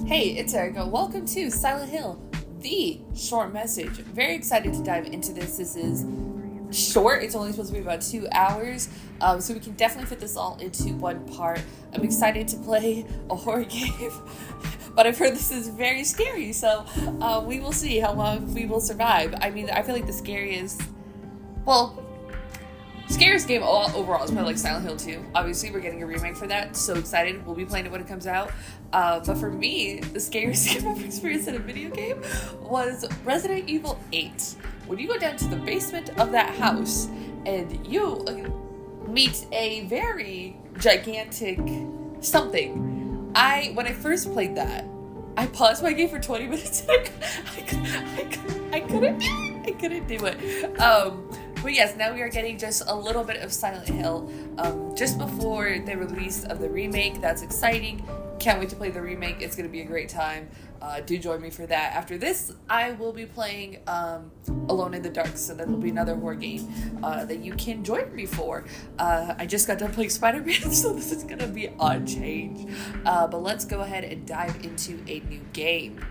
Hey, it's Erica. Welcome to Silent Hill, the short message. Very excited to dive into this. This is short. It's only supposed to be about 2 hours, so we can definitely fit this all into one part. I'm excited to play a horror game, but I've heard this is very scary, so we will see how long we will survive. I mean, I feel like the scariest game overall is probably like Silent Hill 2. Obviously, we're getting a remake for that. So excited. We'll be playing it when it comes out. But for me, the scariest game I've experienced in a video game was Resident Evil 8. When you go down to the basement of that house and you meet a very gigantic something. When I first played that, I paused my game for 20 minutes and I couldn't do it. But yes, now we are getting just a little bit of Silent Hill just before the release of the remake. That's exciting. Can't wait to play the remake. It's going to be a great time. Do join me for that. After this, I will be playing Alone in the Dark, so that will be another horror game that you can join me for. I just got done playing Spider-Man, so this is going to be a change. But let's go ahead and dive into a new game.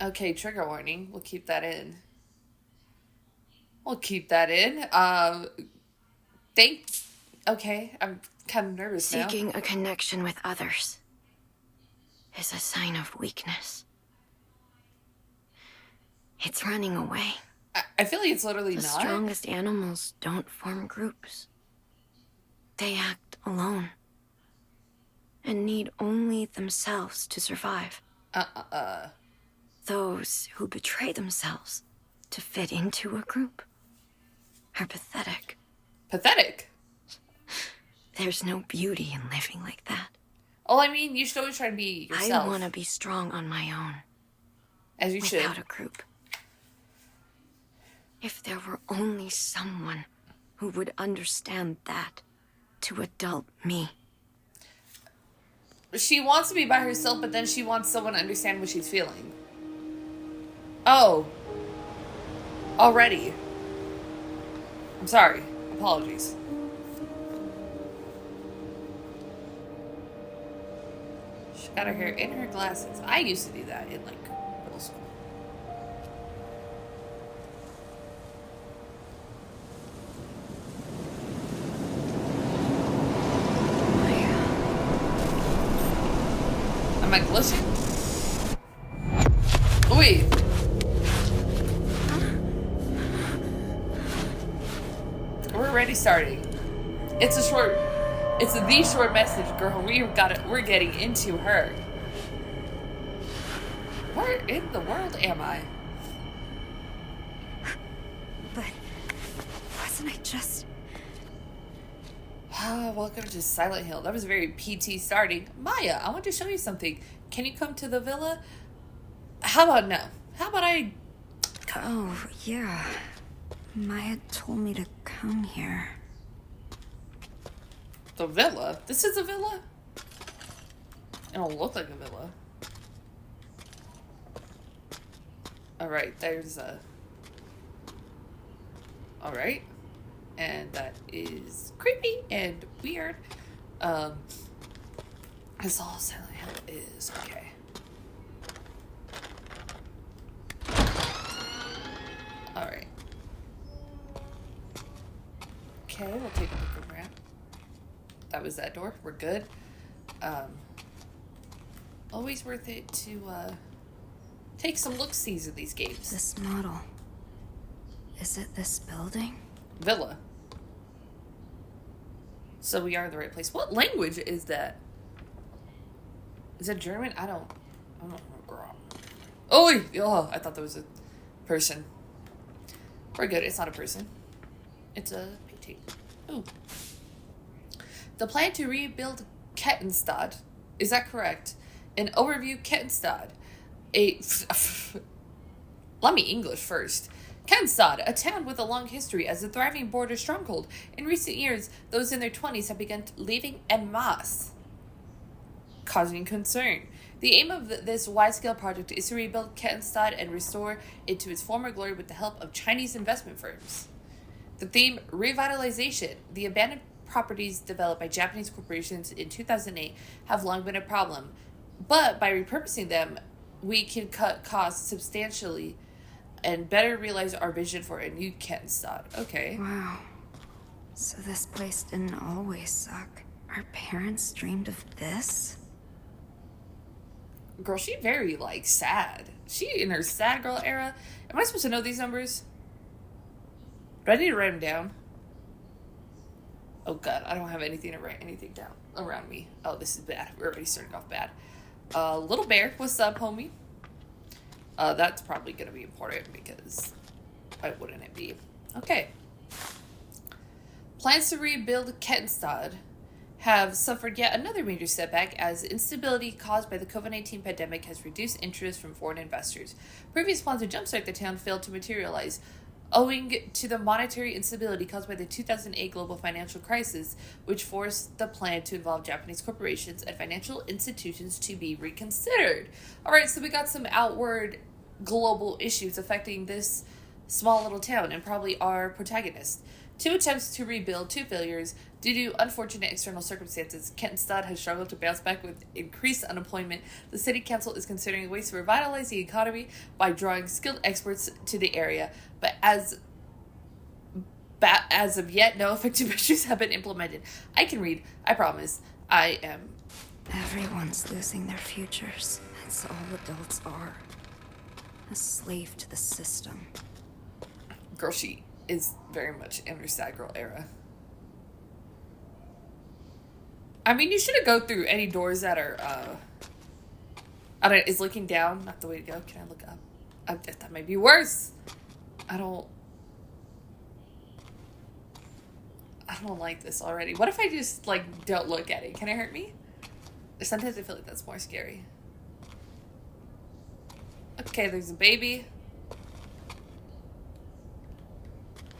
Okay, trigger warning. We'll keep that in. Okay, I'm kind of nervous now. Seeking a connection with others is a sign of weakness. It's running away. I feel like it's literally The not. strongest animals don't form groups. They act alone and need only themselves to survive. Those who betray themselves to fit into a group are pathetic. Pathetic? There's no beauty in living like that. Well, I mean, you should always try to be yourself. I want to be strong on my own. As you should. Without a group. If there were only someone who would understand that to adult me. She wants to be by herself, but then she wants someone to understand what she's feeling. Oh. Already. I'm sorry. Apologies. She got her hair in her glasses. I used to do that in, middle school. Am I glitching? Wait. We're already starting. It's the short message, girl. We're getting into her. Where in the world am I? But wasn't I just... Welcome to Silent Hill. That was very PT starting. Maya, I want to show you something. Can you come to the villa? How about no? How about I... Oh, yeah. Maya told me to come here. The villa? This is a villa? It don't look like a villa. Alright, there's a... Alright. And that is creepy and weird. As all Silent Hill is. Okay. Alright. Okay, we'll take a look around. That was that door. We're good. Always worth it to take some look-sees at these games. This model. Is it this building? Villa. So we are in the right place. What language is that? Is that German? I don't know. Oh, I thought that was a person. We're good. It's not a person. It's a painting. Ooh. The plan to rebuild Kettenstad. Is that correct? An overview, Kettenstad. Let me English first. Kettenstad, a town with a long history as a thriving border stronghold. In recent years, those in their 20s have begun leaving en masse, causing concern. The aim of this wide-scale project is to rebuild Kettenstad and restore it to its former glory with the help of Chinese investment firms. The theme, revitalization. The abandoned properties developed by Japanese corporations in 2008 have long been a problem. But by repurposing them, we can cut costs substantially and better realize our vision for a new Kenstad. Okay. Wow. So this place didn't always suck. Our parents dreamed of this? Girl, she very, like, sad. She in her sad girl era. Am I supposed to know these numbers? Do I need to write them down? Oh, God. I don't have anything to write anything down around me. Oh, this is bad. We're already starting off bad. Little Bear, what's up, homie? That's probably going to be important because why wouldn't it be? Okay. Plans to rebuild Kenstad have suffered yet another major setback as instability caused by the COVID-19 pandemic has reduced interest from foreign investors. Previous plans to jumpstart the town failed to materialize, owing to the monetary instability caused by the 2008 global financial crisis, which forced the plan to involve Japanese corporations and financial institutions to be reconsidered. Alright, so we got some outward global issues affecting this small little town and probably our protagonist. 2 attempts to rebuild, 2 failures. Due to unfortunate external circumstances, Kenstad has struggled to bounce back with increased unemployment. The city council is considering ways to revitalize the economy by drawing skilled experts to the area. But as of yet, no effective measures have been implemented. I can read. I promise. I am. Everyone's losing their futures. That's all adults are. A slave to the system. Girl, she is very much in her sad girl era. I mean, you shouldn't go through any doors that are, is looking down not the way to go? Can I look up? That might be worse. I don't like this already. What if I just, like, don't look at it? Can it hurt me? Sometimes I feel like that's more scary. Okay, there's a baby.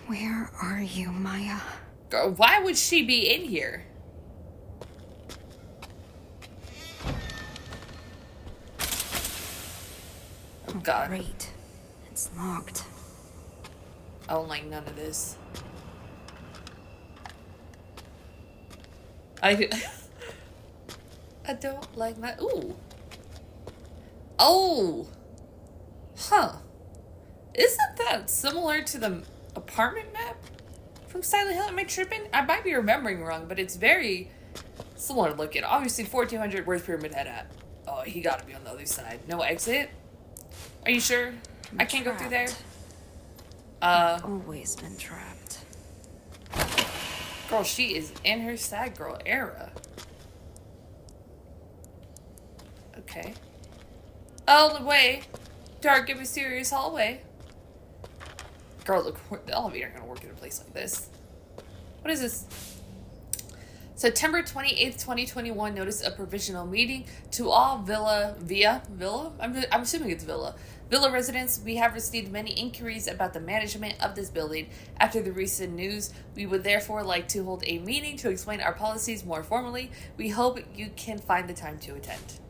Where are you, Maya? Girl, why would she be in here? Oh, God. Great. It's locked. I don't like none of this. I don't like my... Ooh. Oh. Huh. Isn't that similar to the apartment map from Silent Hill? Am I tripping? I might be remembering wrong, but it's very similar looking. Obviously, 1400, where's Pyramid Head at? Oh, he gotta be on the other side. No exit? Are you sure? I can't go through there? I've always been trapped. Girl, she is in her sad girl era. Okay. All the way. Dark and mysterious hallway. Girl, look, the elevator ain't gonna work in a place like this. What is this? September 28th, 2021, notice a provisional meeting to all Villa? I'm assuming it's Villa residents. We have received many inquiries about the management of this building. After the recent news, we would therefore like to hold a meeting to explain our policies more formally. We hope you can find the time to attend.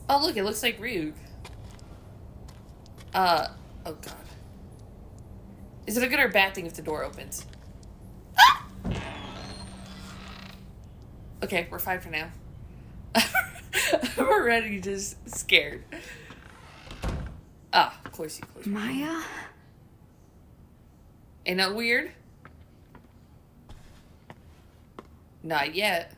Oh, look, it looks like Ryuk. Oh God. Is it a good or bad thing if the door opens? Ah! Okay, we're fine for now. I'm already just scared. Ah, of course you close. Maya? Ain't that weird? Not yet.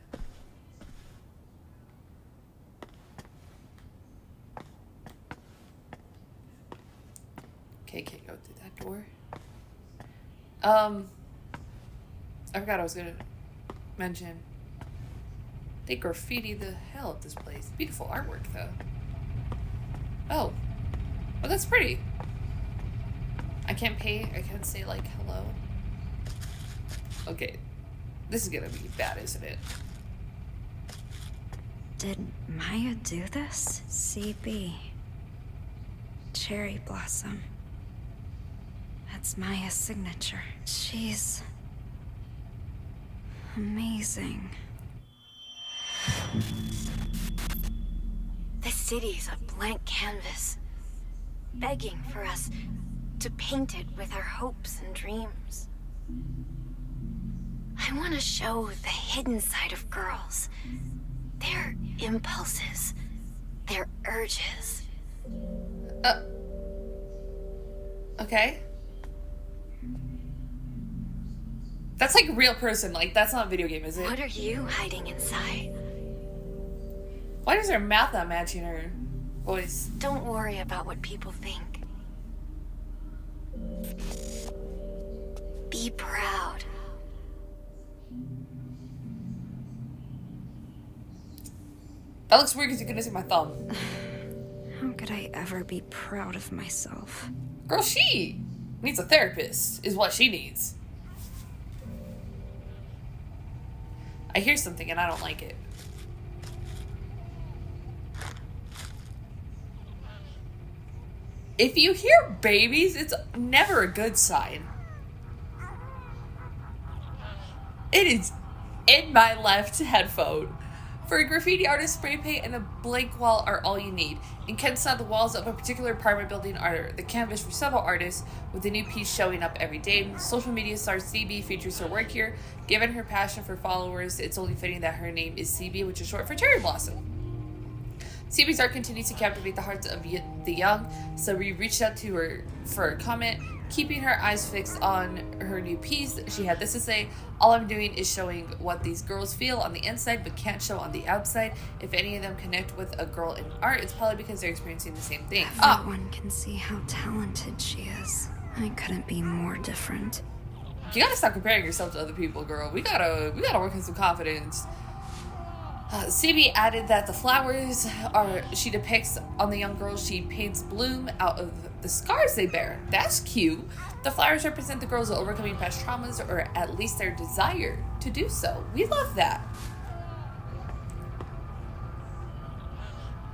Okay, can't go through that door. I forgot I was gonna mention. They graffiti the hell out of this place. Beautiful artwork, though. Oh. Oh, that's pretty. I can't say, like, hello. Okay. This is gonna be bad, isn't it? Did Maya do this? CB. Cherry blossom. That's Maya's signature. She's amazing. The city's a blank canvas, begging for us to paint it with our hopes and dreams. I want to show the hidden side of girls. Their impulses. Their urges. Okay. That's like a real person. Like, that's not a video game, is it? What are you hiding inside? Why does her mouth not matching her voice? Don't worry about what people think. Be proud. That looks weird because you're gonna see my thumb. How could I ever be proud of myself? Girl, she needs a therapist, is what she needs. I hear something and I don't like it. If you hear babies, it's never a good sign. It is in my left headphone. For a graffiti artist, spray paint and a blank wall are all you need. In Kentstad, the walls of a particular apartment building are the canvas for several artists, with a new piece showing up every day. Social media star CB features her work here. Given her passion for followers, it's only fitting that her name is CB, which is short for Cherry Blossom. CB's art continues to captivate the hearts of the young, so we reached out to her for a comment. Keeping her eyes fixed on her new piece, she had this to say: "All I'm doing is showing what these girls feel on the inside but can't show on the outside. If any of them connect with a girl in art, it's probably because they're experiencing the same thing." Everyone can see how talented she is. I couldn't be more different. You gotta stop comparing yourself to other people, girl. We gotta work on some confidence. CB added that the flowers she depicts on the young girls she paints bloom out of the scars they bear. That's cute. The flowers represent the girls overcoming past traumas, or at least their desire to do so. We love that.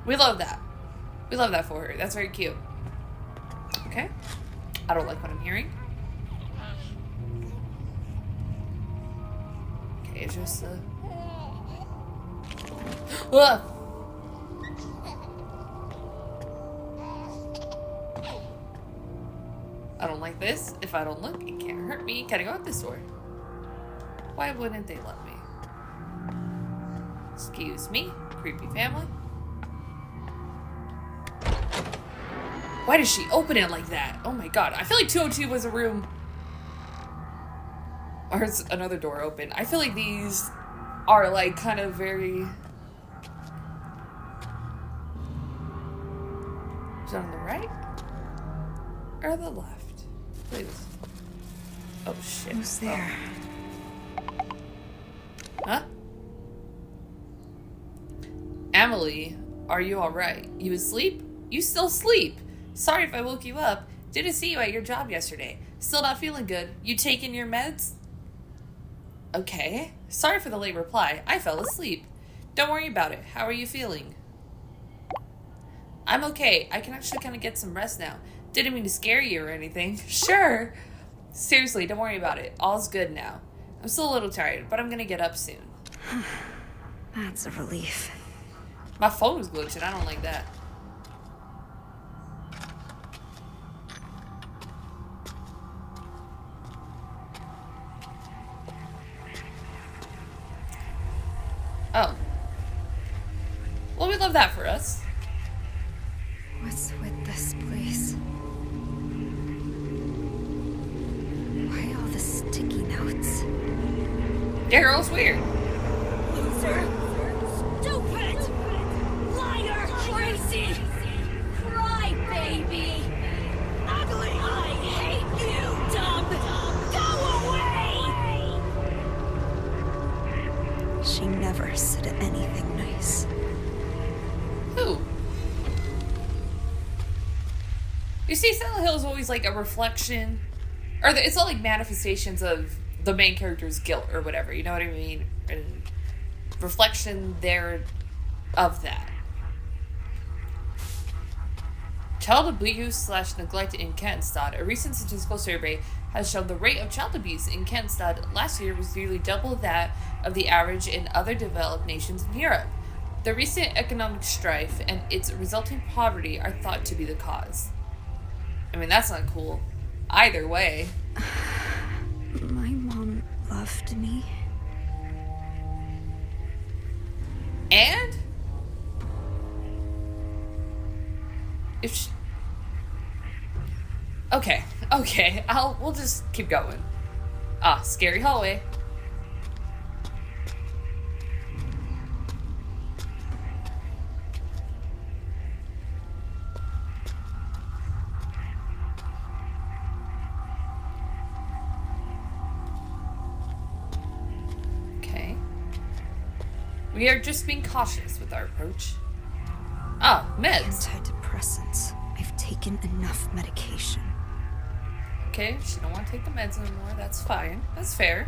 We love that. We love that for her. That's very cute. Okay. I don't like what I'm hearing. Okay, it's just Ugh. I don't like this. If I don't look, it can't hurt me. Can I go out this door? Why wouldn't they let me? Excuse me, creepy family. Why did she open it like that? Oh my god. I feel like 202 was a room. Or it's another door open. I feel like these are like kind of very... Is it on the right? Or the left? Please. Oh shit. Who's there? Huh? Amelie, are you alright? You asleep? You still sleep. Sorry if I woke you up. Didn't see you at your job yesterday. Still not feeling good. You taking your meds? Okay. Sorry for the late reply. I fell asleep. Don't worry about it. How are you feeling? I'm okay. I can actually kind of get some rest now. Didn't mean to scare you or anything. Sure. Seriously, don't worry about it. All's good now. I'm still a little tired, but I'm gonna get up soon. That's a relief. My phone was glitching. I don't like that. Oh. Well, we love that for us. What's with this place? Why all the sticky notes? Yeah, girl, it's weird. Loser! Stupid! Liar! Crazy! Crybaby! Ugly! I hate you, dumb! Go away! She never said anything nice. Who? You see, Silent Hill is always like a reflection, or it's all like manifestations of the main character's guilt or whatever, you know what I mean? And reflection there of that. Child abuse / neglect in Kentstad. A recent statistical survey has shown the rate of child abuse in Kentstad last year was nearly double that of the average in other developed nations in Europe. The recent economic strife and its resulting poverty are thought to be the cause. I mean, that's not cool. Either way. My mom loved me. And? If she... Okay, okay. We'll just keep going. Ah, scary hallway. Okay. We are just being cautious with our approach. Ah, meds. Antidepressants. I've taken enough medication. Okay, she don't want to take the meds anymore. That's fine. That's fair.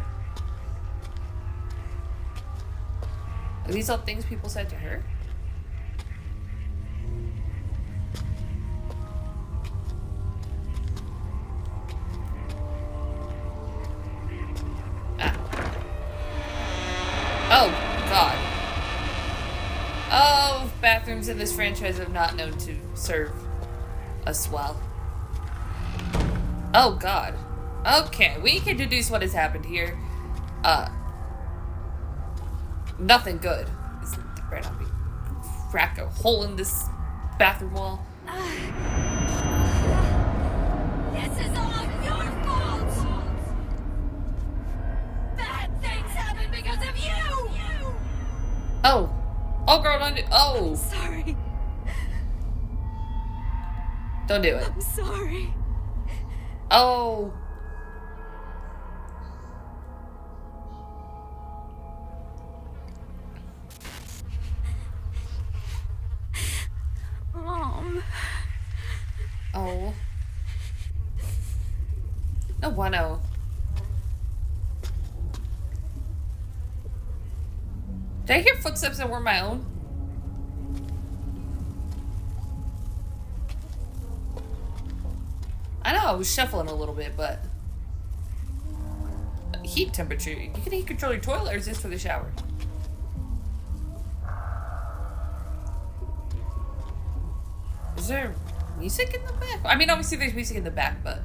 Are these all things people said to her? Ah. Oh, God. Oh, bathrooms in this franchise have not known to serve us well. Oh, God. Okay, we can deduce what has happened here. Nothing good. Is right on me. Crack a hole in this bathroom wall. This is all your fault! Bad things happen because of you! Oh. Oh, girl, don't do... Oh. Sorry. Don't do it. I'm sorry. Oh. Mom. Oh. No bueno. Did I hear footsteps that were my own? I know I was shuffling a little bit, but heat temperature. You can heat control your toilet, or is this for the shower? Is there music in the back? I mean, obviously there's music in the back, but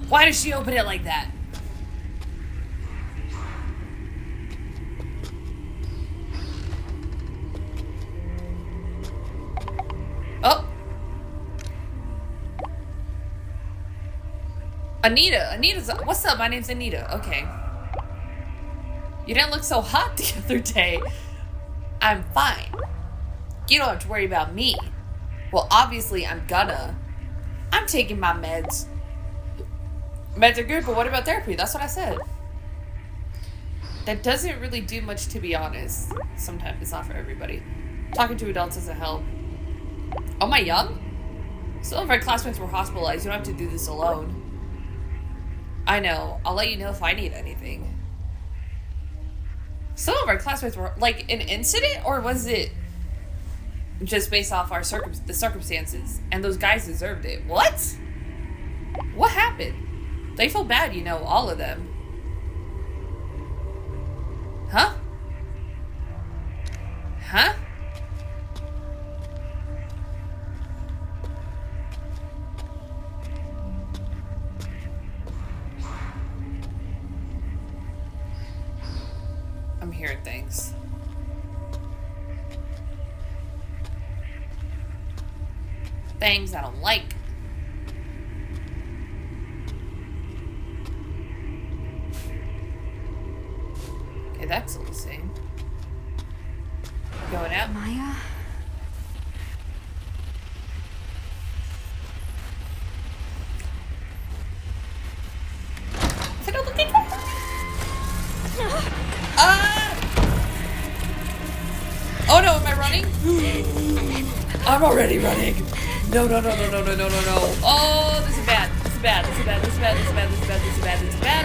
why does she open it like that? Oh. Anita's, what's up? My name's Anita. Okay. You didn't look so hot the other day. I'm fine. You don't have to worry about me. Well, obviously I'm gonna. I'm taking my meds. Meds are good, but what about therapy? That's what I said. That doesn't really do much, to be honest. Sometimes it's not for everybody. Talking to adults doesn't help. Oh, am I young? Some of our classmates were hospitalized. You don't have to do this alone. I know. I'll let you know if I need anything. Some of our classmates were, like, an incident? Or was it just based off our the circumstances? And those guys deserved it. What? What happened? They feel bad, you know, all of them. Huh? Huh? I'm hearing things. Things I don't like. Okay, that's all the same. Going out. Maya? Is it all the thing? Ah! Oh no, am I running? I'm already running. No. Oh, this is bad. This is bad.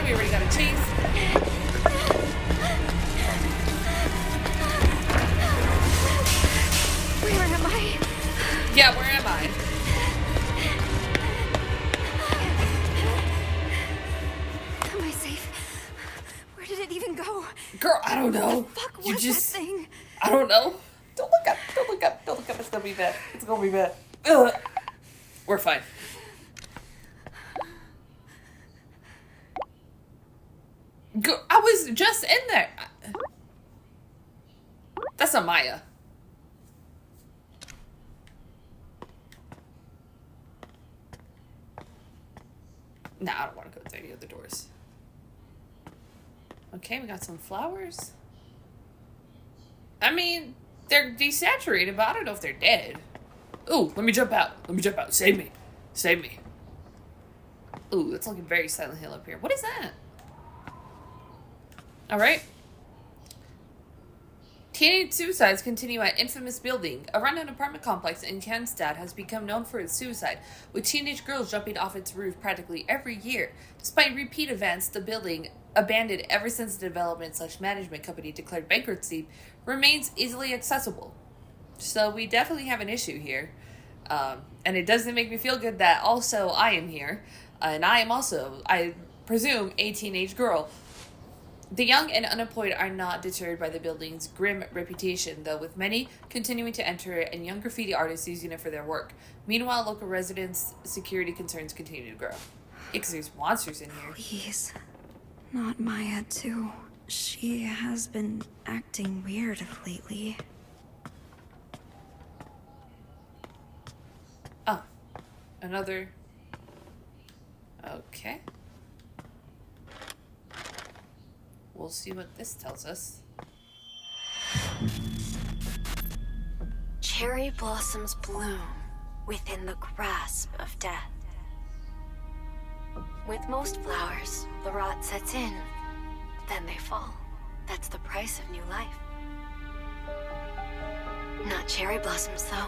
We already got a chase. Where am I? Yeah, where am I? Am I safe? Where did it even go? Girl, I don't know. Fuck You was just... that thing? I don't know. Don't look up. It's gonna be bad. It's gonna be bad. Ugh. We're fine. was just in there. That's not Maya. Nah, I don't want to go through any of the doors. Okay, we got some flowers. I mean, they're desaturated, but I don't know if they're dead. Ooh, let me jump out. Let me jump out. Save me. Save me. Ooh, it's looking very Silent Hill up here. What is that? Alright. Teenage suicides continue at infamous building. A rundown apartment complex in Kernstadt has become known for its suicide, with teenage girls jumping off its roof practically every year. Despite repeat events, the building, abandoned ever since the development/management company declared bankruptcy, remains easily accessible. So we definitely have an issue here. And it doesn't make me feel good that also I am here. And I am also, I presume, a teenage girl. The young and unemployed are not deterred by the building's grim reputation, though, with many continuing to enter and young graffiti artists using it for their work. Meanwhile, local residents' security concerns continue to grow. Because there's monsters in here. Please. Not Maya, too. She has been acting weird lately. Oh. Another... Okay. We'll see what this tells us. Cherry blossoms bloom within the grasp of death. With most flowers, the rot sets in, then they fall. That's the price of new life. Not cherry blossoms, though.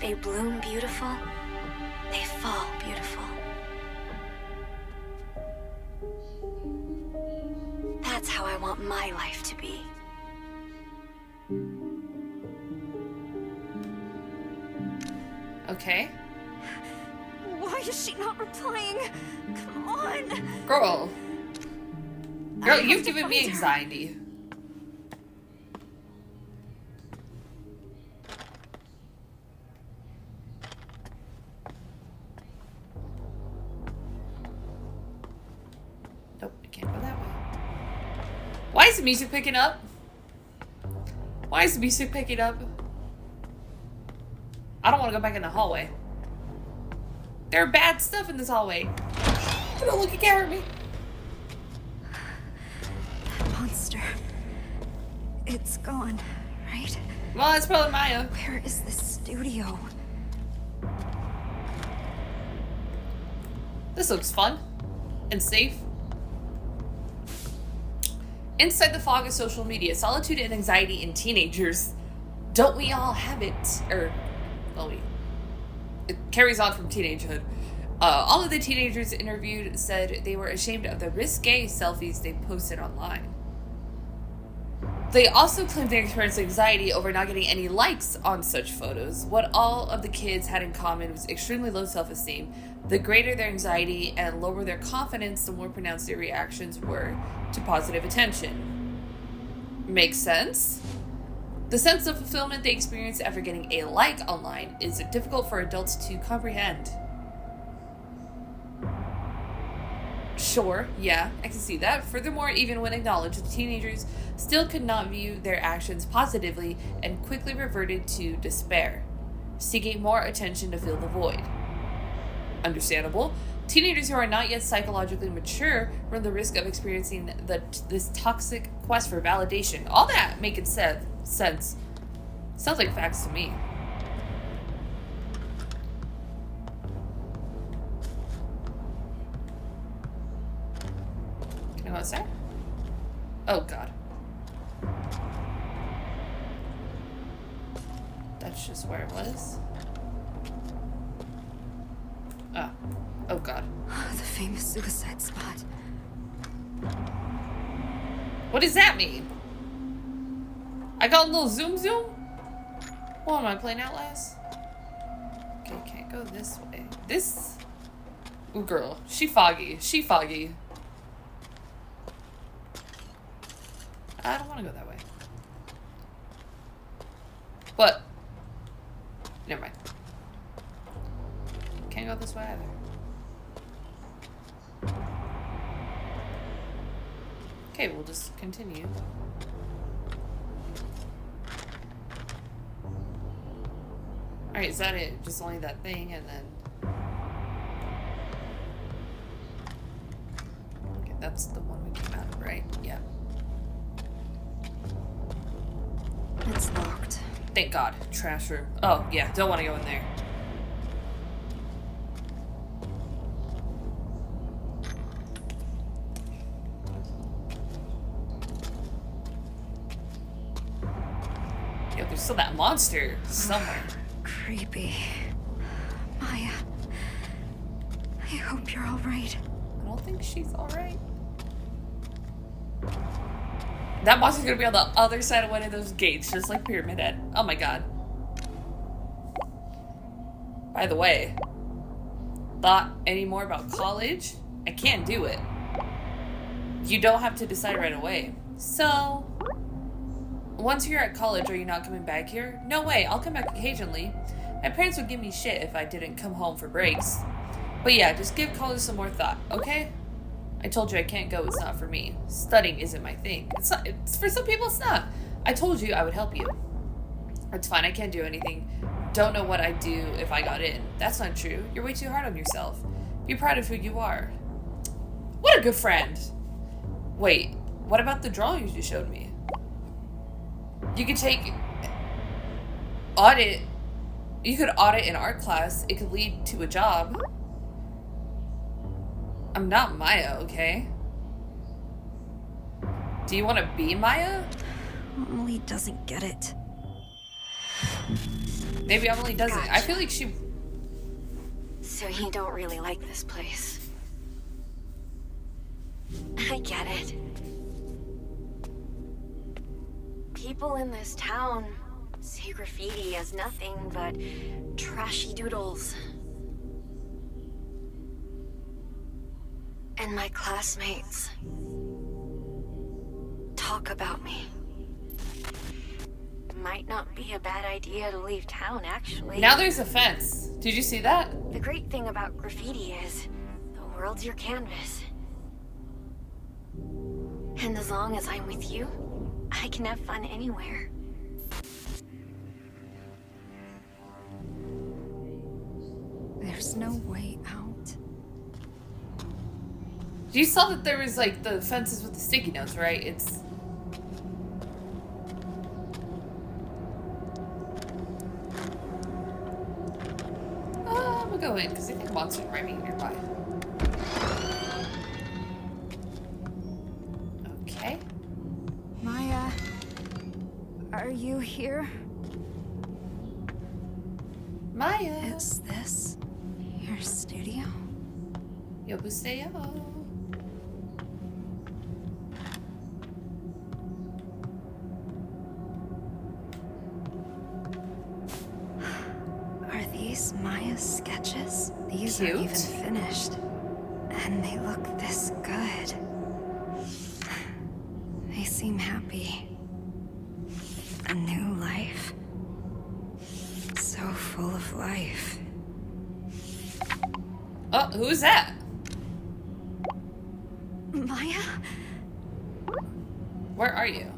They bloom beautiful, they fall beautiful. That's how I want my life to be. Okay. Why is she not replying? Come on! Girl, you've given me anxiety. Nope, I can't go that way. Why is the music picking up? Why is the music picking up? I don't want to go back in the hallway. There are bad stuff in this hallway. Don't look at me. That monster. It's gone, right? Well, it's probably Maya. Where is this studio? This looks fun and safe. Inside the fog of social media, solitude and anxiety in teenagers. Don't we all have it? It carries on from teenagehood. All of the teenagers interviewed said they were ashamed of the risque selfies they posted online. They also claimed they experienced anxiety over not getting any likes on such photos. What all of the kids had in common was extremely low self-esteem. The greater their anxiety and lower their confidence, the more pronounced their reactions were to positive attention. Makes sense? The sense of fulfillment they experience after getting a like online is difficult for adults to comprehend. Sure, yeah, I can see that. Furthermore, even when acknowledged, the teenagers still could not view their actions positively and quickly reverted to despair, seeking more attention to fill the void. Understandable. Teenagers who are not yet psychologically mature run the risk of experiencing this toxic quest for validation. All that making sense. Sounds like facts to me. Can I go outside? Oh god. That's just where it was. Oh. Oh god. The famous suicide spot. What does that mean? I got a little zoom? What am I playing Outlast? Okay, can't go this way. This... Ooh, girl. She foggy. I don't want to go that way. What? Never mind. Can't go this way either. Okay, we'll just continue. Alright, is that it? Just only that thing and then... Okay, that's the one we came out of, right? Yeah. It's locked. Thank God. Trash room. Oh, yeah, don't want to go in there. Yo, there's still that monster somewhere. Creepy. Maya. I hope you're alright. I don't think she's alright. That monster's gonna be on the other side of one of those gates, just like Pyramid Head. Oh my god. By the way, thought any more about college? I can't do it. You don't have to decide right away. So, once you're at college, are you not coming back here? No way, I'll come back occasionally. My parents would give me shit if I didn't come home for breaks. But yeah, just give college some more thought, okay? I told you I can't go, it's not for me. Studying isn't my thing. It's not, it's for some people it's not. I told you I would help you. It's fine, I can't do anything. Don't know what I'd do if I got in. That's not true. You're way too hard on yourself. Be proud of who you are. What a good friend. Wait, what about the drawings you showed me? You could take audit. You could audit an art class. It could lead to a job. I'm not Maya, okay? Do you want to be Maya? Amelie doesn't get it. Maybe Amelie doesn't. Gotcha. I feel like she... So you don't really like this place. I get it. People in this town see graffiti as nothing but trashy doodles. And my classmates talk about me. Might not be a bad idea to leave town, actually. Now there's a fence. Did you see that? The great thing about graffiti is the world's your canvas. And as long as I'm with you, I can have fun anywhere. There's no way out. You saw that there was like the fences with the sticky notes, right? It's... I'm gonna go in because I think monsters might be nearby. Okay. Maya, are you here? Maya. Is this your studio? Yobuseo. Are these Maya's sketches? These Cute. aren't even finished. And they look this good. They seem happy. A new life. So full of life. Oh, who's that? Maya? Where are you?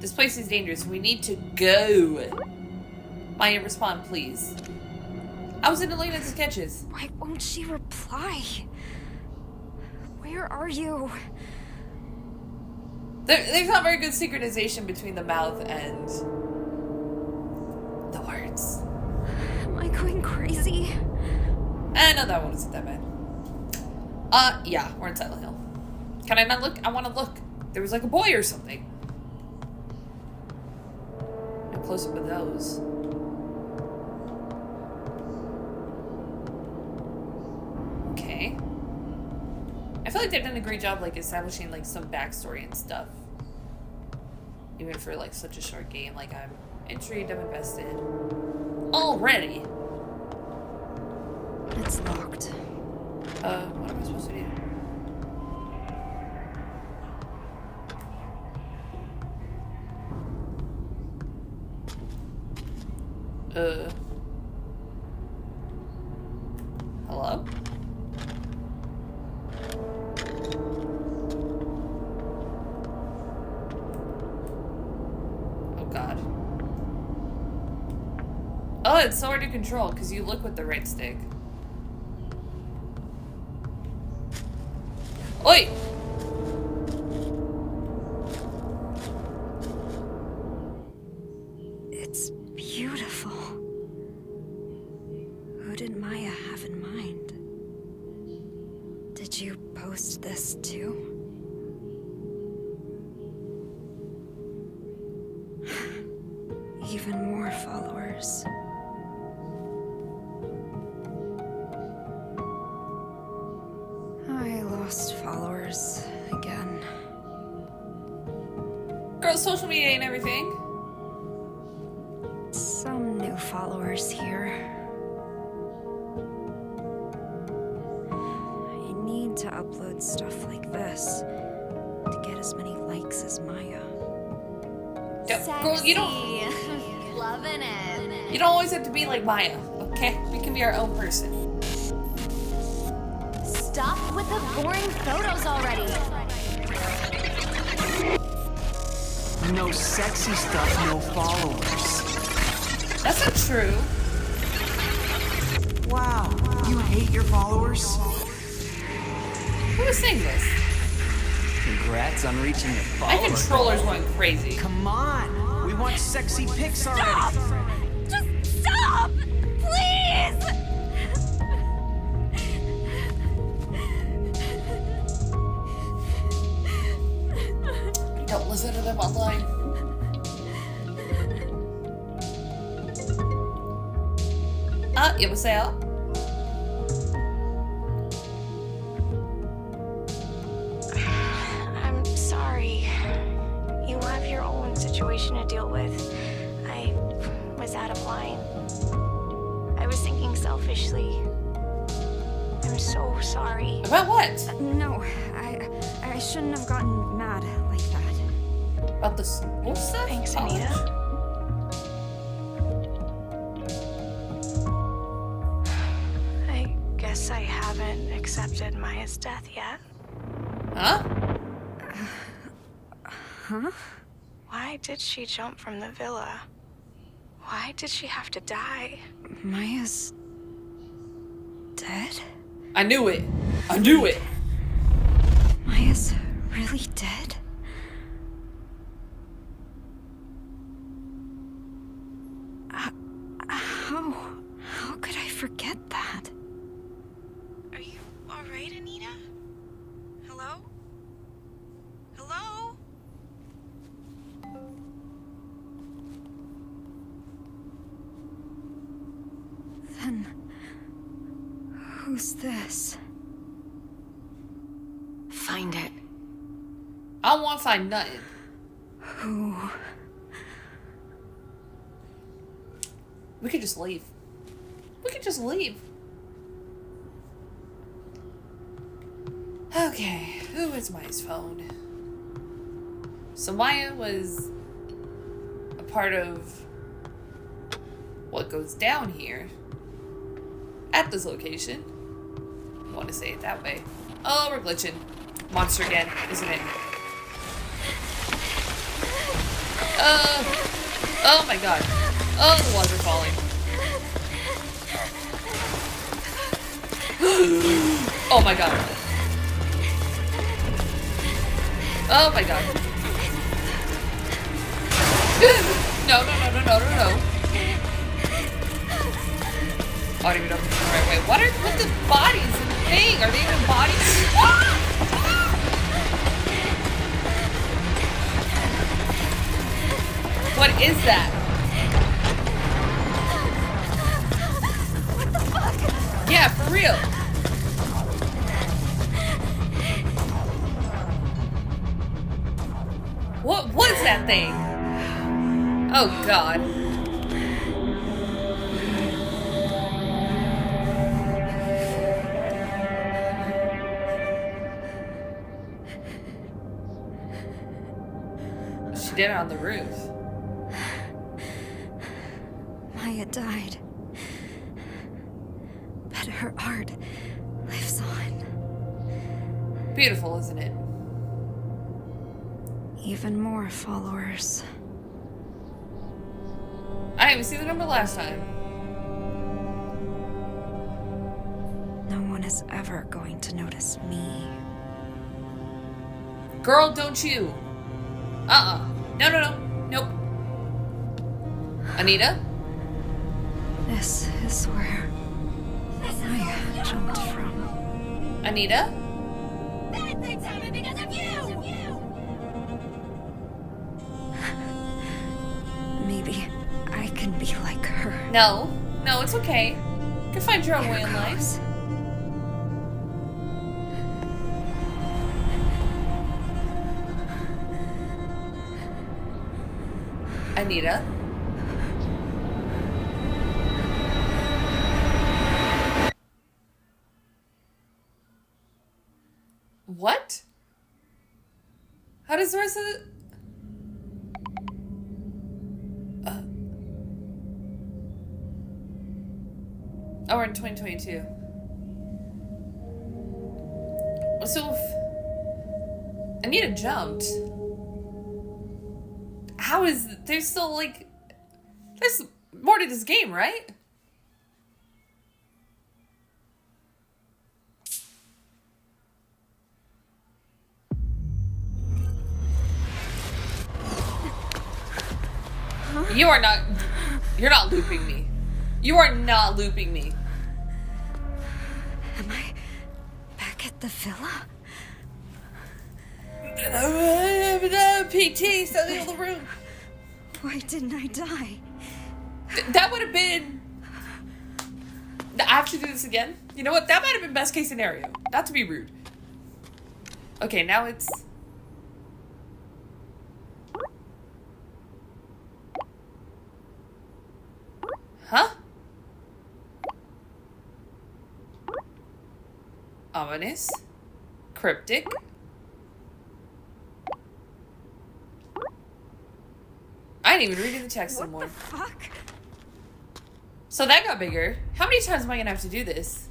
This place is dangerous. We need to go. Maya, respond, please. I was in Elena's sketches. Why won't she reply? Where are you? There's not very good synchronization between the mouth and the words. Am I going crazy? No, that one isn't that bad. Yeah, we're in Silent Hill. Can I not look? I want to look. There was like a boy or something. A close up of those. Okay. I feel like they've done a great job, like, establishing, like, some backstory and stuff. Even for, like, such a short game. Like, I'm intrigued, I'm invested. Already! It's locked. What am I supposed to do? Hello? Oh, it's so hard to control because you look with the right stick. Oi! It's beautiful. Who did Maya have in mind? Did you post this too? Even more followers. I lost followers again. Girl, social media ain't everything. Some new followers here. I need to upload stuff like this to get as many likes as Maya. Girl, you don't. Loving it. You don't always have to be like Maya, okay? We can be our own person. Stop with the boring photos already. No sexy stuff, no followers. That's not true. Wow, you hate your followers? Who was saying this? Congrats on reaching your My followers. controller's going crazy. Come on, we want sexy pics already. Just stop! Please! Don't listen to them online. 여보세요? I'm sorry. You have your own situation to deal with. I was out of line. I was thinking selfishly. I'm so sorry. About what? No, I shouldn't have gotten mad like that. About the school stuff? Thanks, College? Anita. I guess I haven't accepted Maya's death yet. Huh? Huh? Why did she jump from the villa? Why did she have to die? Maya's dead? I knew it. I knew it. Maya's really dead? How could I forget that? Are you all right, Anita? Hello? Hello? Then who's this? Find it. I don't want to find nothing. Who? We could just leave. We could just leave. Okay, who is Maya's phone? So Maya was a part of what goes down here at this location. I want to say it that way. Oh, we're glitching. Monster again, isn't it? Oh my god. Oh, the walls are falling. Oh my god. Oh my god. No. I don't even know if it's the right way. What are the bodies in the thing? Are they even bodies? What is that? What the fuck? Yeah, for real. What was that thing? Oh god. She did it on the roof. Maya died. But her art lives on. Beautiful, isn't it? Even more followers. I didn't even see the number last time. is ever going to notice me. Girl, don't you. Uh-uh. No, no, no. Nope. Anita? This is where I jumped from. Anita? Bad things happen because of you! Maybe I can be like her. No. No, it's okay. You can find your own way in life. Goes. Anita? What? How does the rest of the... Oh, we're in 2022. So if Anita jumped, how is... There's still, like... There's more to this game, right? You are not... You're not looping me. You are not looping me. Am I back at the villa? PT, something in the room. Why didn't I die? That would have been... I have to do this again? You know what? That might have been best case scenario. Not to be rude. Okay, now it's... Huh? Ominous. Cryptic. I ain't even reading the text anymore. What the fuck? So that got bigger. How many times am I gonna have to do this?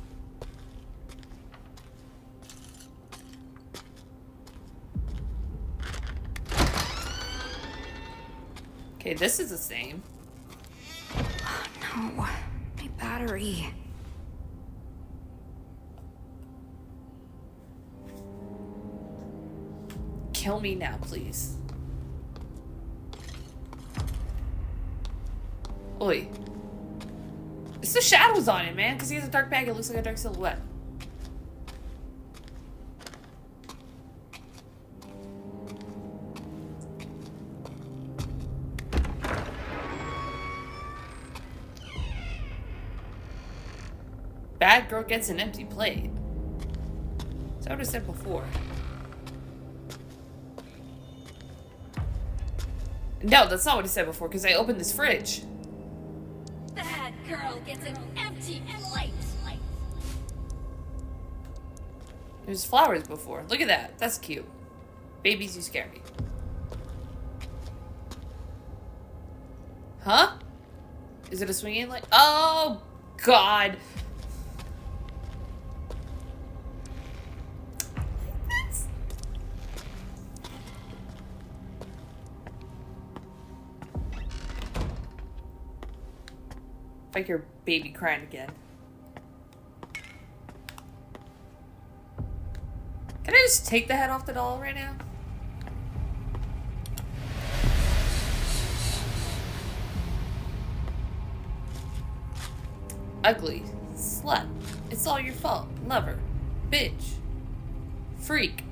Okay, this is the same. No, my battery. Kill me now, please. Oi. It's the shadows on it, man, because he has a dark bag. It looks like a dark silhouette. Bad girl gets an empty plate. That's what I said before. No, that's not what I said before, because I opened this fridge. Bad girl gets an empty plate. There's flowers before. Look at that. That's cute. Babies, you scare me. Huh? Is it a swinging light? Oh, God. Like your baby crying again. Can I just take the head off the doll right now? Ugly. Slut. It's all your fault. Lover. Bitch. Freak.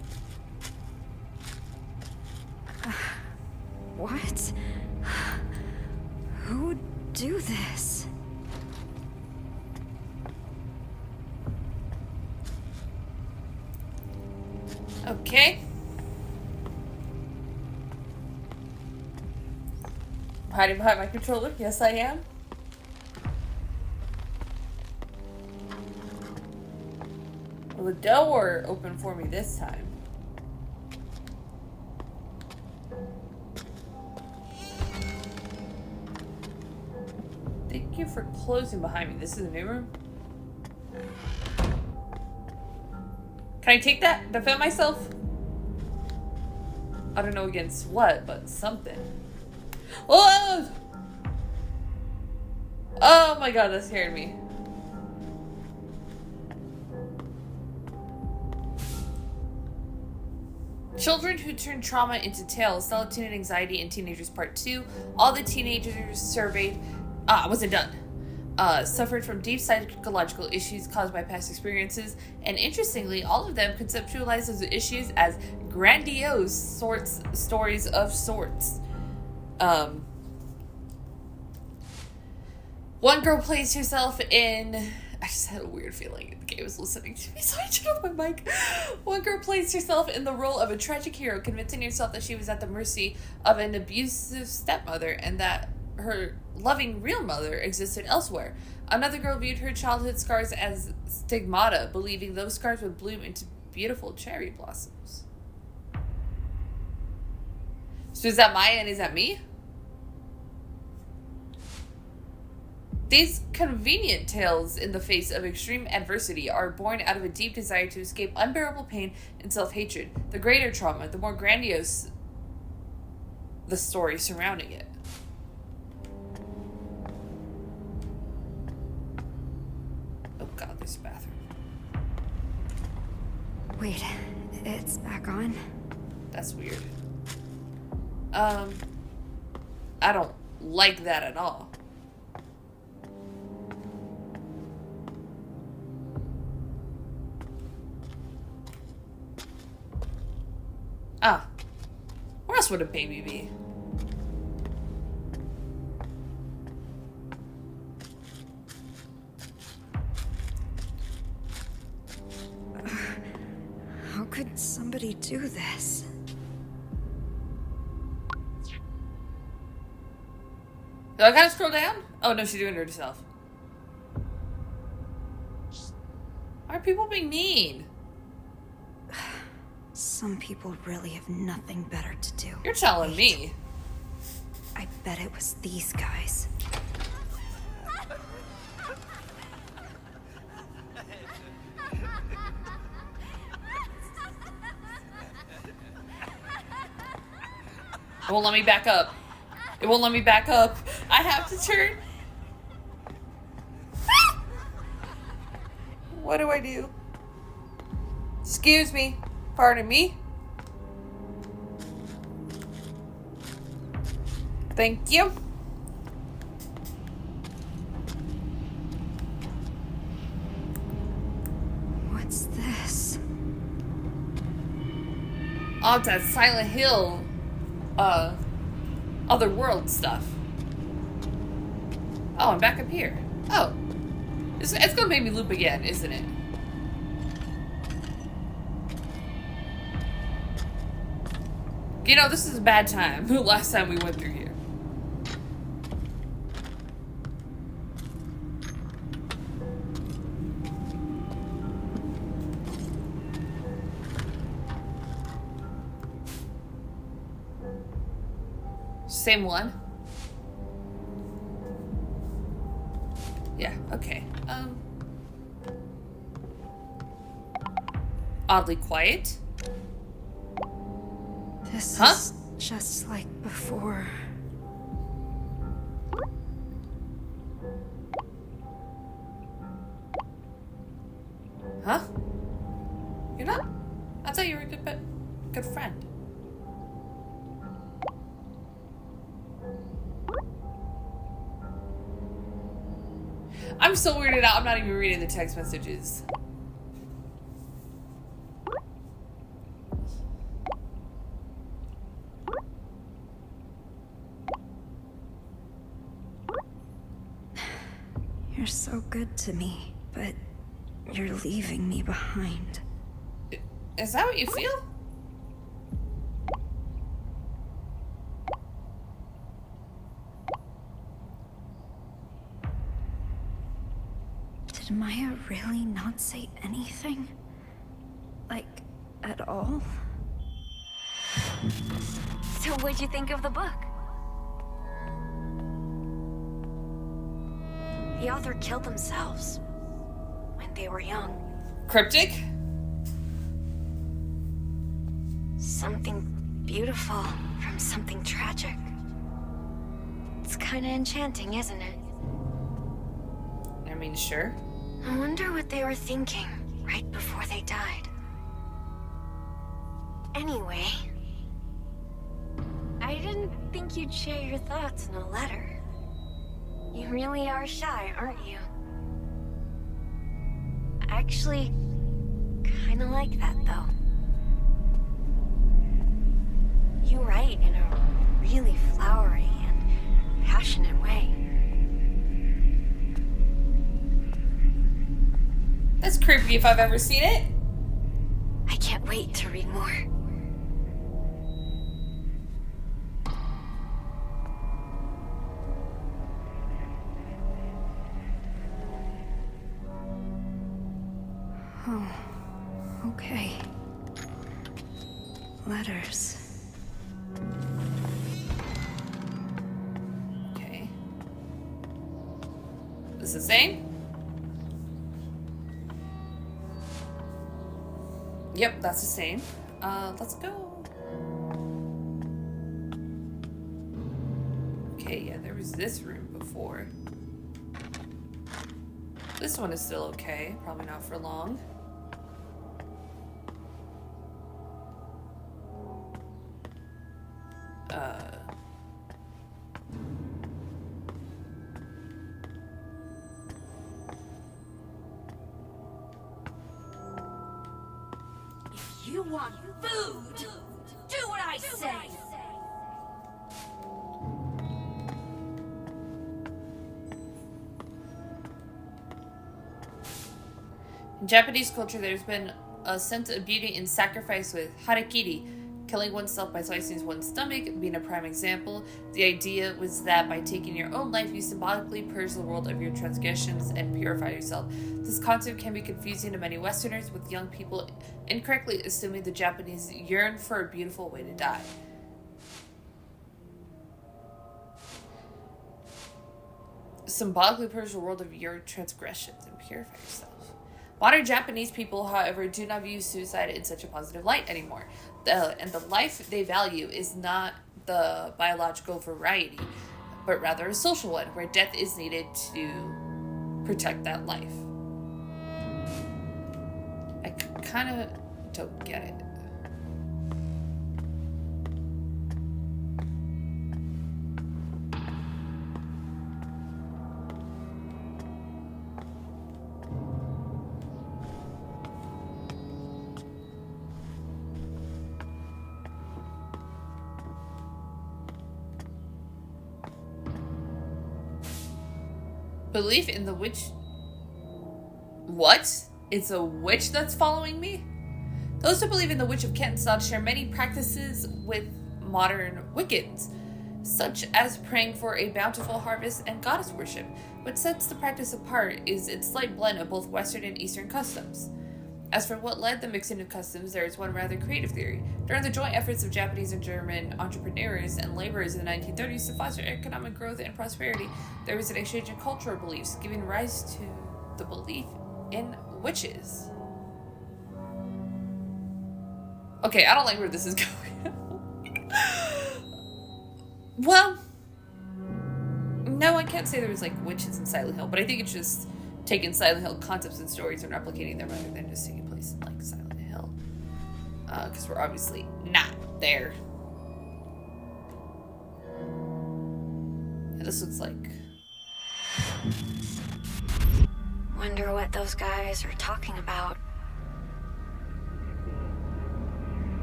What? Who would do this? Okay. I'm hiding behind my controller. Yes, I am. Will the door open for me this time? Thank you for closing behind me. This is a new room. Can I take that? Defend myself? I don't know against what, but something. Whoa! Oh my god, that scared me. Children who turn trauma into tales, Solitude and Anxiety in Teenagers Part 2. All the teenagers surveyed, wasn't done. Suffered from deep psychological issues caused by past experiences, and interestingly, all of them conceptualized those issues as grandiose stories of sorts. One girl plays herself in... I just had a weird feeling the game was listening to me, so I turned off my mic. One girl plays herself in the role of a tragic hero, convincing herself that she was at the mercy of an abusive stepmother and that her loving real mother existed elsewhere. Another girl viewed her childhood scars as stigmata, believing those scars would bloom into beautiful cherry blossoms. So is that Maya and is that me? These convenient tales in the face of extreme adversity are born out of a deep desire to escape unbearable pain and self-hatred. The greater trauma, the more grandiose the story surrounding it. Oh god, there's a bathroom. Wait, it's back on? That's weird. I don't like that at all. Ah. Where else would a baby be? How could somebody do this? Do I gotta scroll down? Oh no, she's doing it herself. Why are people being mean? Some people really have nothing better to do. You're telling me. I bet it was these guys. It won't let me back up. It won't let me back up. I have to turn. What do I do? Excuse me. Pardon me. Thank you. What's this? Oh, it's that Silent Hill, otherworld stuff. Oh, I'm back up here. Oh. It's gonna make me loop again, isn't it? You know, this is a bad time. The last time we went through here. Same one. Yeah, okay. Oddly quiet. This Huh? is just like before. Huh? You're not? I thought you were a good friend. I'm so weirded out. I'm not even reading the text messages. You're so good to me, but you're leaving me behind. Is that what you feel? Did Maya really not say anything? Like, at all? So what'd you think of the book? The author killed themselves when they were young. Cryptic? Something beautiful from something tragic. It's kind of enchanting, isn't it? I mean, sure. I wonder what they were thinking right before they died. Anyway, I didn't think you'd share your thoughts in a letter. You really are shy, aren't you? I actually kinda like that, though. You write in a really flowery and passionate way. That's creepy if I've ever seen it. I can't wait to read more. Oh, okay. Letters. Okay. Is it the same? Yep, that's the same. Let's go. Okay, yeah, there was this room before. This one is still okay. Probably not for long. You want food? Do what I say! In Japanese culture, there's been a sense of beauty in sacrifice with harakiri, killing oneself by slicing one's stomach being a prime example. The idea was that by taking your own life, you symbolically purge the world of your transgressions and purify yourself. This concept can be confusing to many Westerners, with young people incorrectly assuming the Japanese yearn for a beautiful way to die. Symbolically purge the world of your transgressions and purify yourself. Modern Japanese people, however, do not view suicide in such a positive light anymore. And the life they value is not the biological variety, but rather a social one, where death is needed to protect that life. I kind of don't get it. Belief in the witch. What? It's a witch that's following me? Those who believe in the Witch of Kensan share many practices with modern Wiccans, such as praying for a bountiful harvest and goddess worship. What sets the practice apart is its slight blend of both Western and Eastern customs. As for what led the mixing of customs, there is one rather creative theory. During the joint efforts of Japanese and German entrepreneurs and laborers in the 1930s to foster economic growth and prosperity, there was an exchange in cultural beliefs, giving rise to the belief in witches. Okay, I don't like where this is going. Well, no, I can't say there was like witches in Silent Hill, but I think it's just taking Silent Hill concepts and stories and replicating them rather than just taking place in like Silent Hill. Because we're obviously not there. And this looks like... Wonder what those guys are talking about.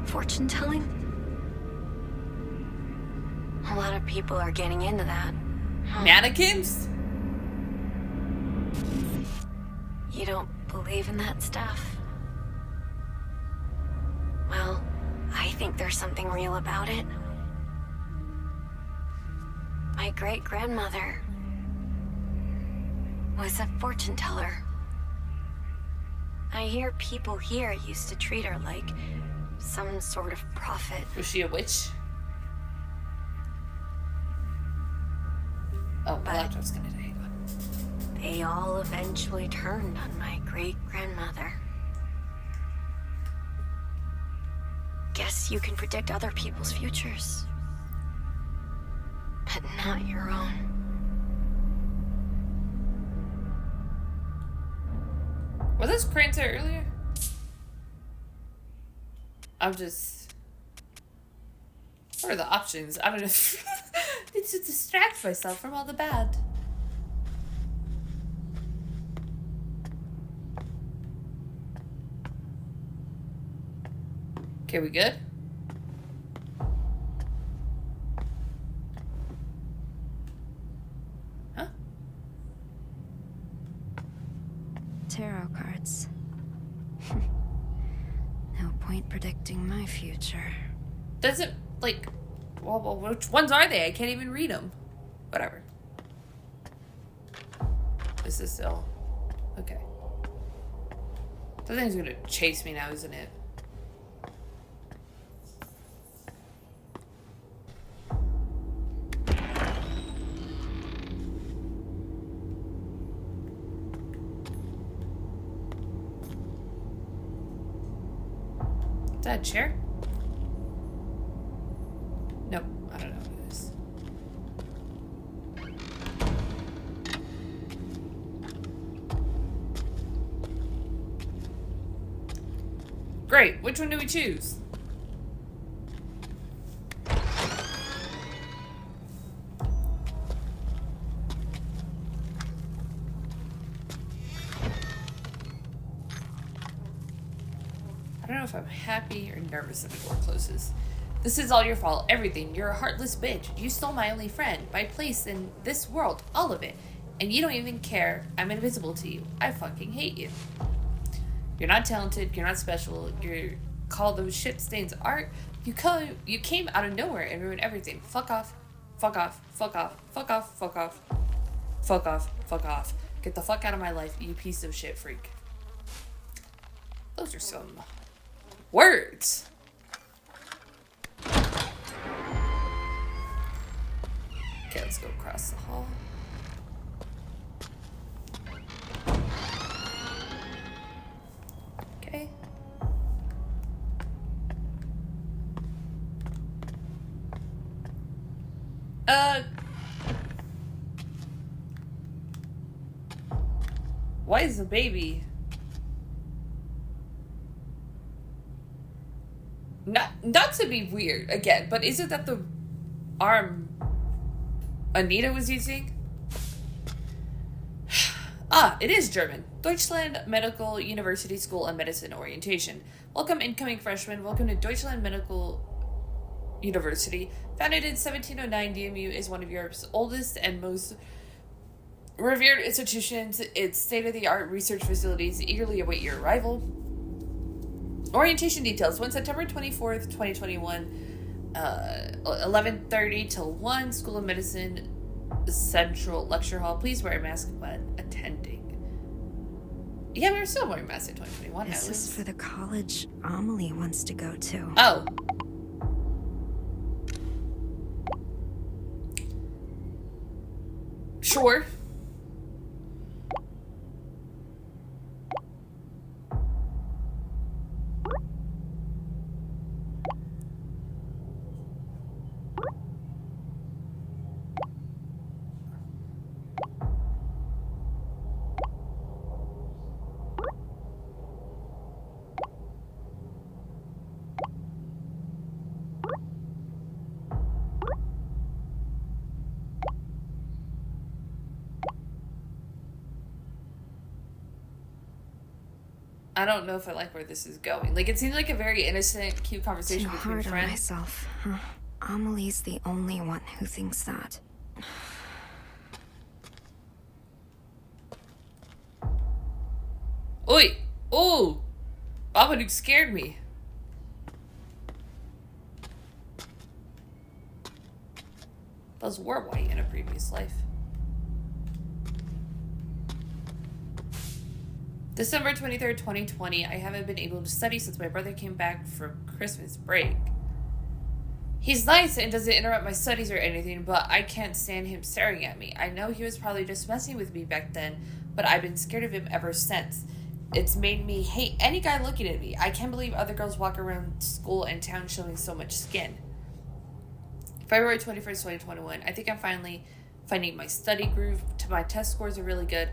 Fortune telling? A lot of people are getting into that. Mannequins? You don't believe in that stuff? Well, I think there's something real about it. My great-grandmother was a fortune teller. I hear people here used to treat her like some sort of prophet. Was she a witch? Oh, my laptop's gonna die. They all eventually turned on my great-grandmother. Guess you can predict other people's futures, but not your own. Was this cranes there earlier? I'm just are the options. I don't know. It's to distract myself from all the bad. Okay, we good? Huh? Tarot cards. No point predicting my future. Doesn't, like... Well, which ones are they? I can't even read them. Whatever. This is still... Okay. The thing's gonna chase me now, isn't it? Is that a chair? Nope, I don't know what it is. Great, which one do we choose? I don't know if I'm happy or nervous that the door closes. This is all your fault, everything. You're a heartless bitch. You stole my only friend, my place in this world, all of it. And you don't even care. I'm invisible to you. I fucking hate you. You're not talented, you're not special, you're called those shit stains art. You came out of nowhere and ruined everything. Fuck off. Fuck off. Fuck off. Fuck off. Fuck off. Fuck off. Fuck off. Get the fuck out of my life, you piece of shit freak. Those are some words. Okay, let's go across the hall. Okay. Why is the baby? Not to be weird again, but is it that the arm Anita was using? It is German. Deutschland Medical University School of Medicine Orientation. Welcome, incoming freshmen. Welcome to Deutschland Medical University. Founded in 1709, DMU is one of Europe's oldest and most revered institutions. Its state-of-the-art research facilities eagerly await your arrival. Orientation details. When September 24th, 2021, 11:30 till 1, School of Medicine Central Lecture Hall. Please wear a mask when attending. Yeah, we were still wearing masks in 2021. This is for the college Amelie wants to go to. Oh. Sure. I don't know if I like where this is going. Like, it seems like a very innocent, cute conversation Too between hard on friends. myself, huh? Amelie's the only one who thinks that. Oi! Oh! Babadook scared me. Those were white in a previous life. December 23rd, 2020. I haven't been able to study since my brother came back from Christmas break. He's nice and doesn't interrupt my studies or anything, but I can't stand him staring at me. I know he was probably just messing with me back then, but I've been scared of him ever since. It's made me hate any guy looking at me. I can't believe other girls walk around school and town showing so much skin. February 21st, 2021. I think I'm finally finding my study groove. My test scores are really good.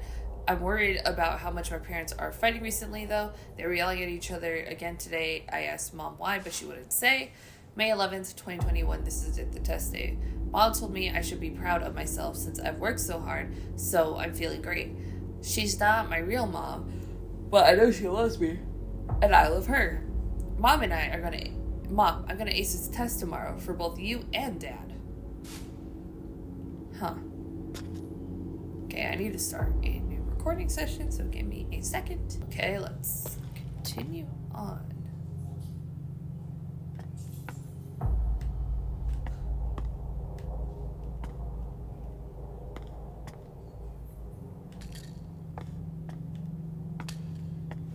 I'm worried about how much my parents are fighting recently, though. They were yelling at each other again today. I asked Mom why, but she wouldn't say. May 11th, 2021, this is the test day. Mom told me I should be proud of myself since I've worked so hard, so I'm feeling great. She's not my real mom, but I know she loves me, and I love her. Mom, I'm gonna ace this test tomorrow for both you and Dad. Huh. Okay, I need to start a new recording session, so give me a second. Okay, let's continue on.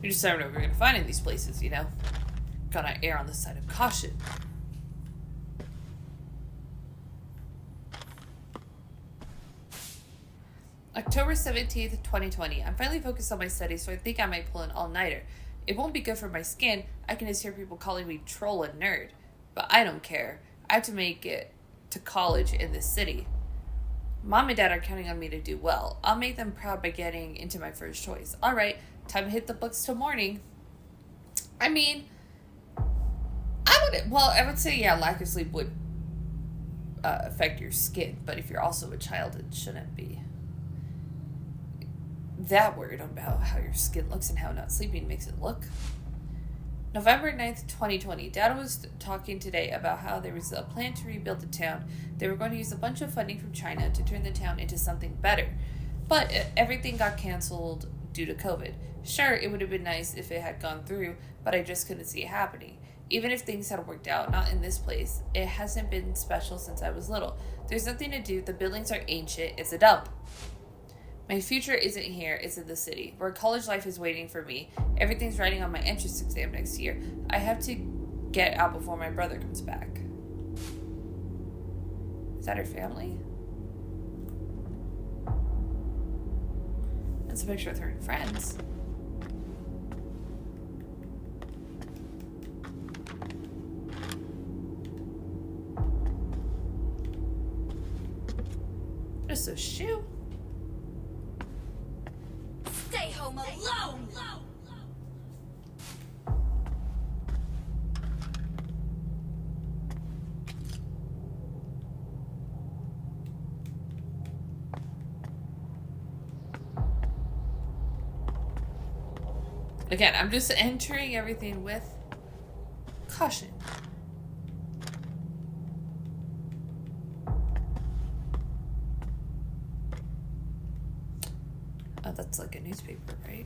We just never know what we're gonna find in these places, you know? Gotta err on the side of caution. October 17th, 2020. I'm finally focused on my studies, so I think I might pull an all-nighter. It won't be good for my skin. I can just hear people calling me troll and nerd. But I don't care. I have to make it to college in this city. Mom and Dad are counting on me to do well. I'll make them proud by getting into my first choice. Alright, time to hit the books till morning. I mean, I would say, yeah, lack of sleep would affect your skin. But if you're also a child, it shouldn't be that worried about how your skin looks and how not sleeping makes it look. November 9th, 2020. Dad was talking today about how there was a plan to rebuild the town. They were going to use a bunch of funding from China to turn the town into something better. But everything got canceled due to COVID. Sure, it would have been nice if it had gone through, but I just couldn't see it happening. Even if things had worked out, not in this place. It hasn't been special since I was little. There's nothing to do. The buildings are ancient. It's a dump. My future isn't here, it's in the city, where college life is waiting for me. Everything's writing on my entrance exam next year. I have to get out before my brother comes back. Is that her family? That's a picture with her and friends. Just a shoe. Stay home alone! Again, I'm just entering everything with caution. Oh, that's like a newspaper, right?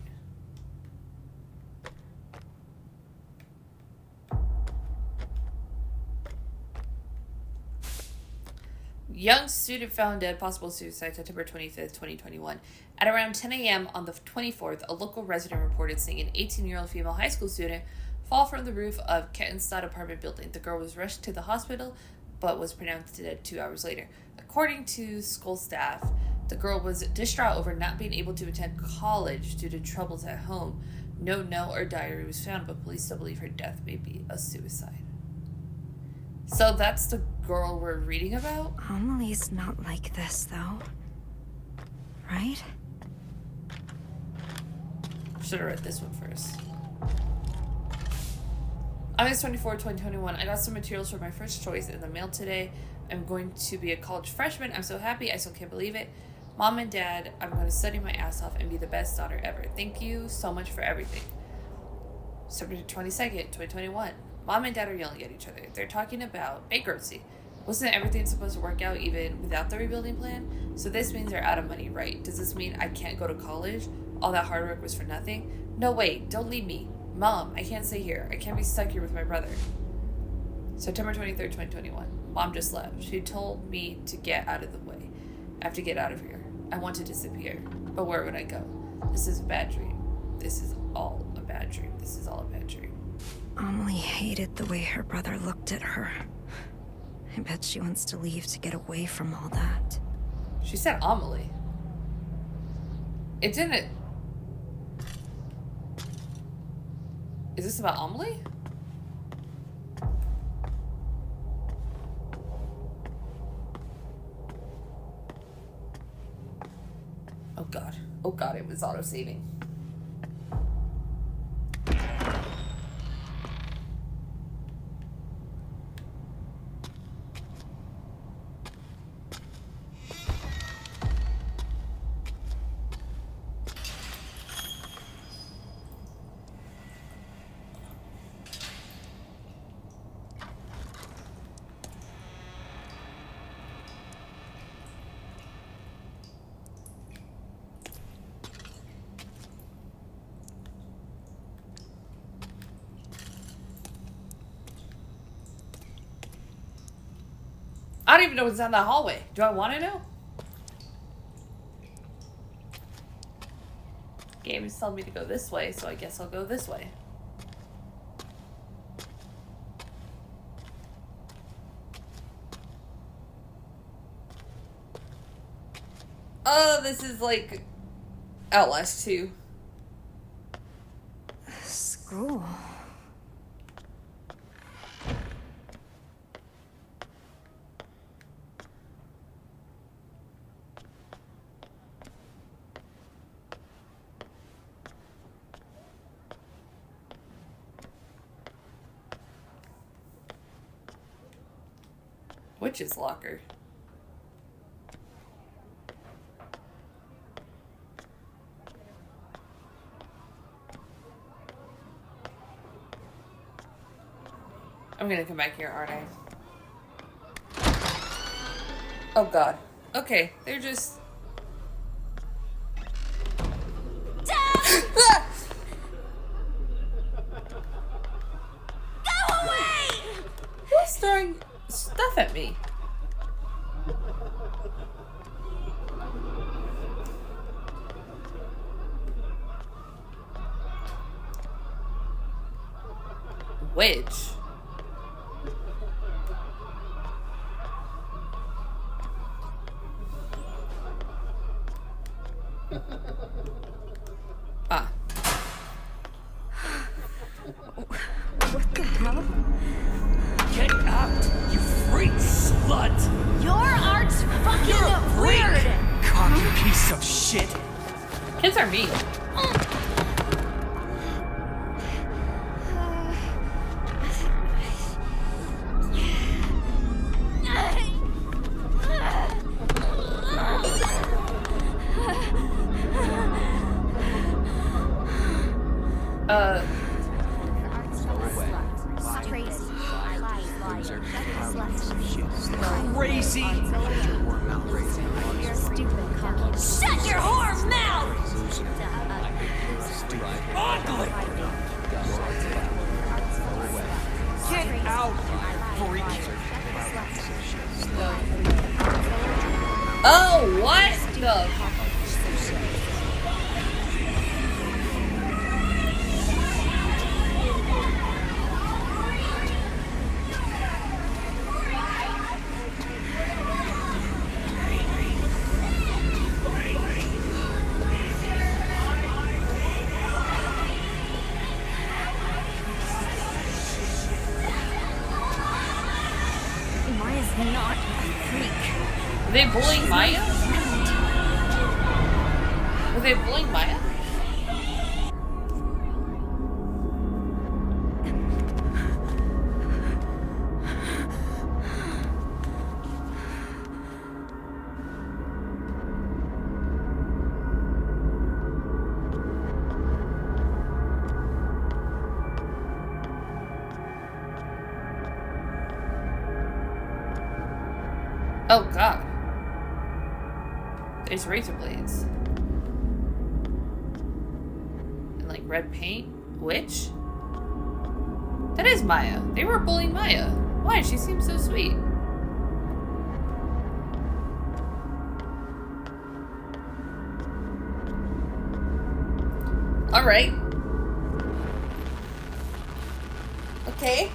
Young student found dead, possible suicide, September 25th, 2021. At around 10 a.m. on the 24th, a local resident reported seeing an 18-year-old female high school student fall from the roof of Kettenstadt apartment building. The girl was rushed to the hospital, but was pronounced dead 2 hours later. According to school staff, the girl was distraught over not being able to attend college due to troubles at home. No note or diary was found, but police still believe her death may be a suicide. So that's the girl we're reading about? Amelie's not like this, though. Right? Should have read this one first. August 24, 2021. I got some materials for my first choice in the mail today. I'm going to be a college freshman. I'm so happy. I still can't believe it. Mom and Dad, I'm going to study my ass off and be the best daughter ever. Thank you so much for everything. September 22nd, 2021. Mom and Dad are yelling at each other. They're talking about bankruptcy. Wasn't everything supposed to work out even without the rebuilding plan? So this means they're out of money, right? Does this mean I can't go to college? All that hard work was for nothing? No, wait, don't leave me. Mom, I can't stay here. I can't be stuck here with my brother. September 23rd, 2021. Mom just left. She told me to get out of the way. I have to get out of here. I want to disappear. But where would I go? This is a bad dream. This is all a bad dream. This is all a bad dream. Amelie hated the way her brother looked at her. I bet she wants to leave to get away from all that. She said Amelie. It didn't... Is this about Amelie? Oh god. Oh god, it was auto-saving. don't even know what's down that hallway. Do I want to know? Game is telling me to go this way, so I guess I'll go this way. Oh, this is like Outlast 2. Scroll. Witch's locker. I'm gonna come back here, aren't I? Oh god. Okay, they're just... Ah! Go away! Who's throwing stuff at me? Witch. Ah. What the hell? Get out, you freak slut! Your art's fucking weird! Cocky piece of shit! Kids are mean. Crazy! Shut your whore mouth! Ugly! Get out, you freak! Oh, what the... Maya's not a freak. Were they bullying Maya? Were they bullying Maya? Oh god. There's razor blades. And like red paint. Witch? That is Maya. They were bullying Maya. Why? She seems so sweet. Alright. Okay.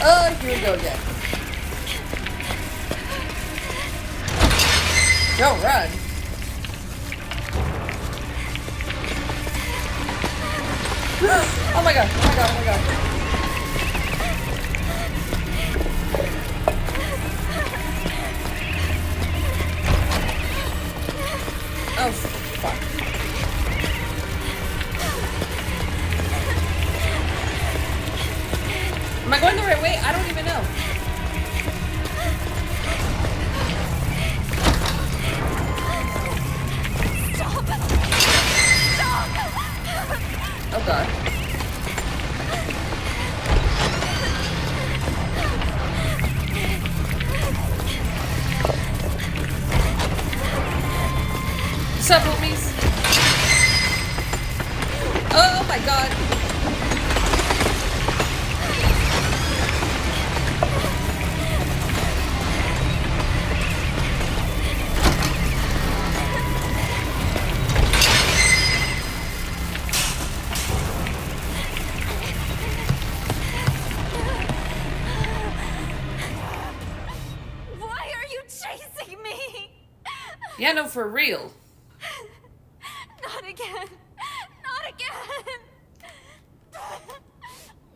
Oh, here we go again. Don't run. Oh my god, oh my god, oh my god. Oh, fuck. Am I going the right way? I don't even know. Oh god. What's up, homies? Oh my god. Yeah, no, for real. Not again. Not again.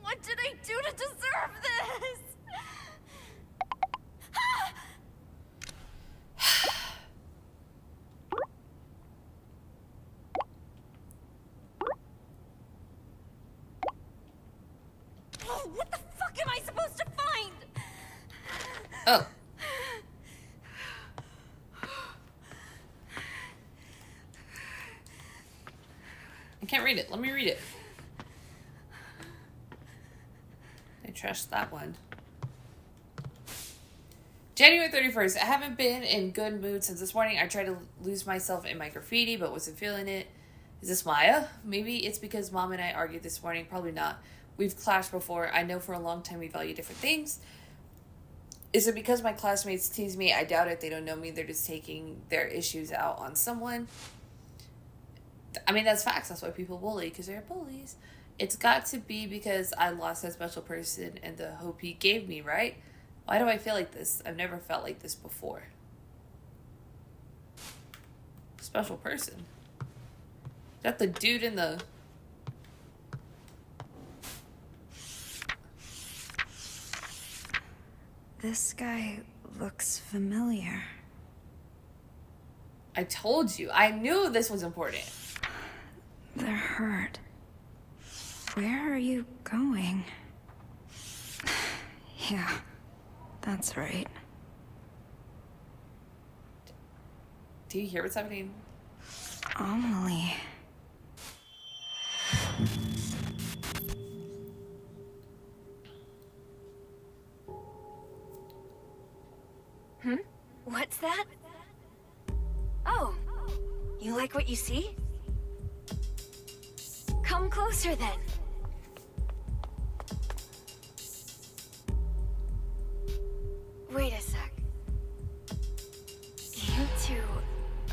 What did I do to deserve this? Oh, what the fuck am I supposed to find? Oh. I can't read it. Let me read it. I trust that one. January 31st. I haven't been in good mood since this morning. I tried to lose myself in my graffiti, but wasn't feeling it. Is this Maya? Maybe it's because Mom and I argued this morning. Probably not. We've clashed before. I know for a long time we value different things. Is it because my classmates tease me? I doubt it. They don't know me. They're just taking their issues out on someone. I mean, that's facts. That's why people bully, because they're bullies. It's got to be because I lost a special person and the hope he gave me, right? Why do I feel like this? I've never felt like this before. Special person. Is that the dude in the... This guy looks familiar. I told you. I knew this was important. They're hurt. Where are you going? Yeah, that's right. Do you hear what's happening? Amelie. What's that? Oh, you like what you see? Come closer then. Wait a sec. You two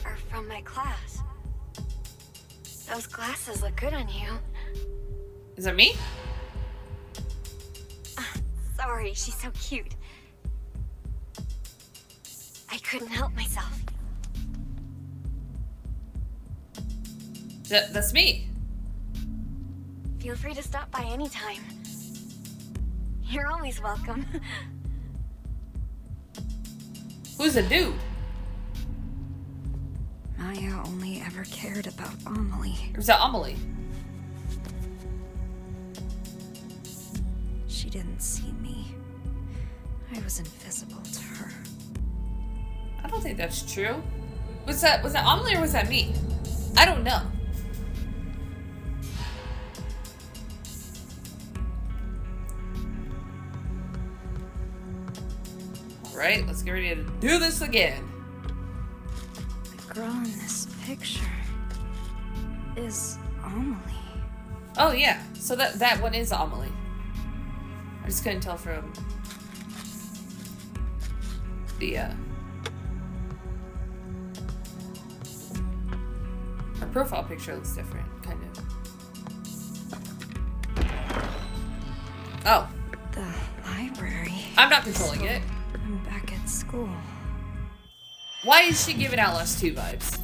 are from my class. Those glasses look good on you. Is that me? Sorry, she's so cute. I couldn't help myself. That's me. Feel free to stop by anytime. You're always welcome. Who's the dude? Maya only ever cared about Amelie. Or is that Amelie? She didn't see me. I was invisible to her. I don't think that's true. Was that Amelie or was that me? I don't know. Alright, let's get ready to do this again. The girl in this picture is Amelie. Oh yeah, so that one is Amelie. I just couldn't tell from the her profile picture looks different, kind of. Oh, The library. I'm not controlling it. I'm back at school. Why is she giving out Lust 2 vibes?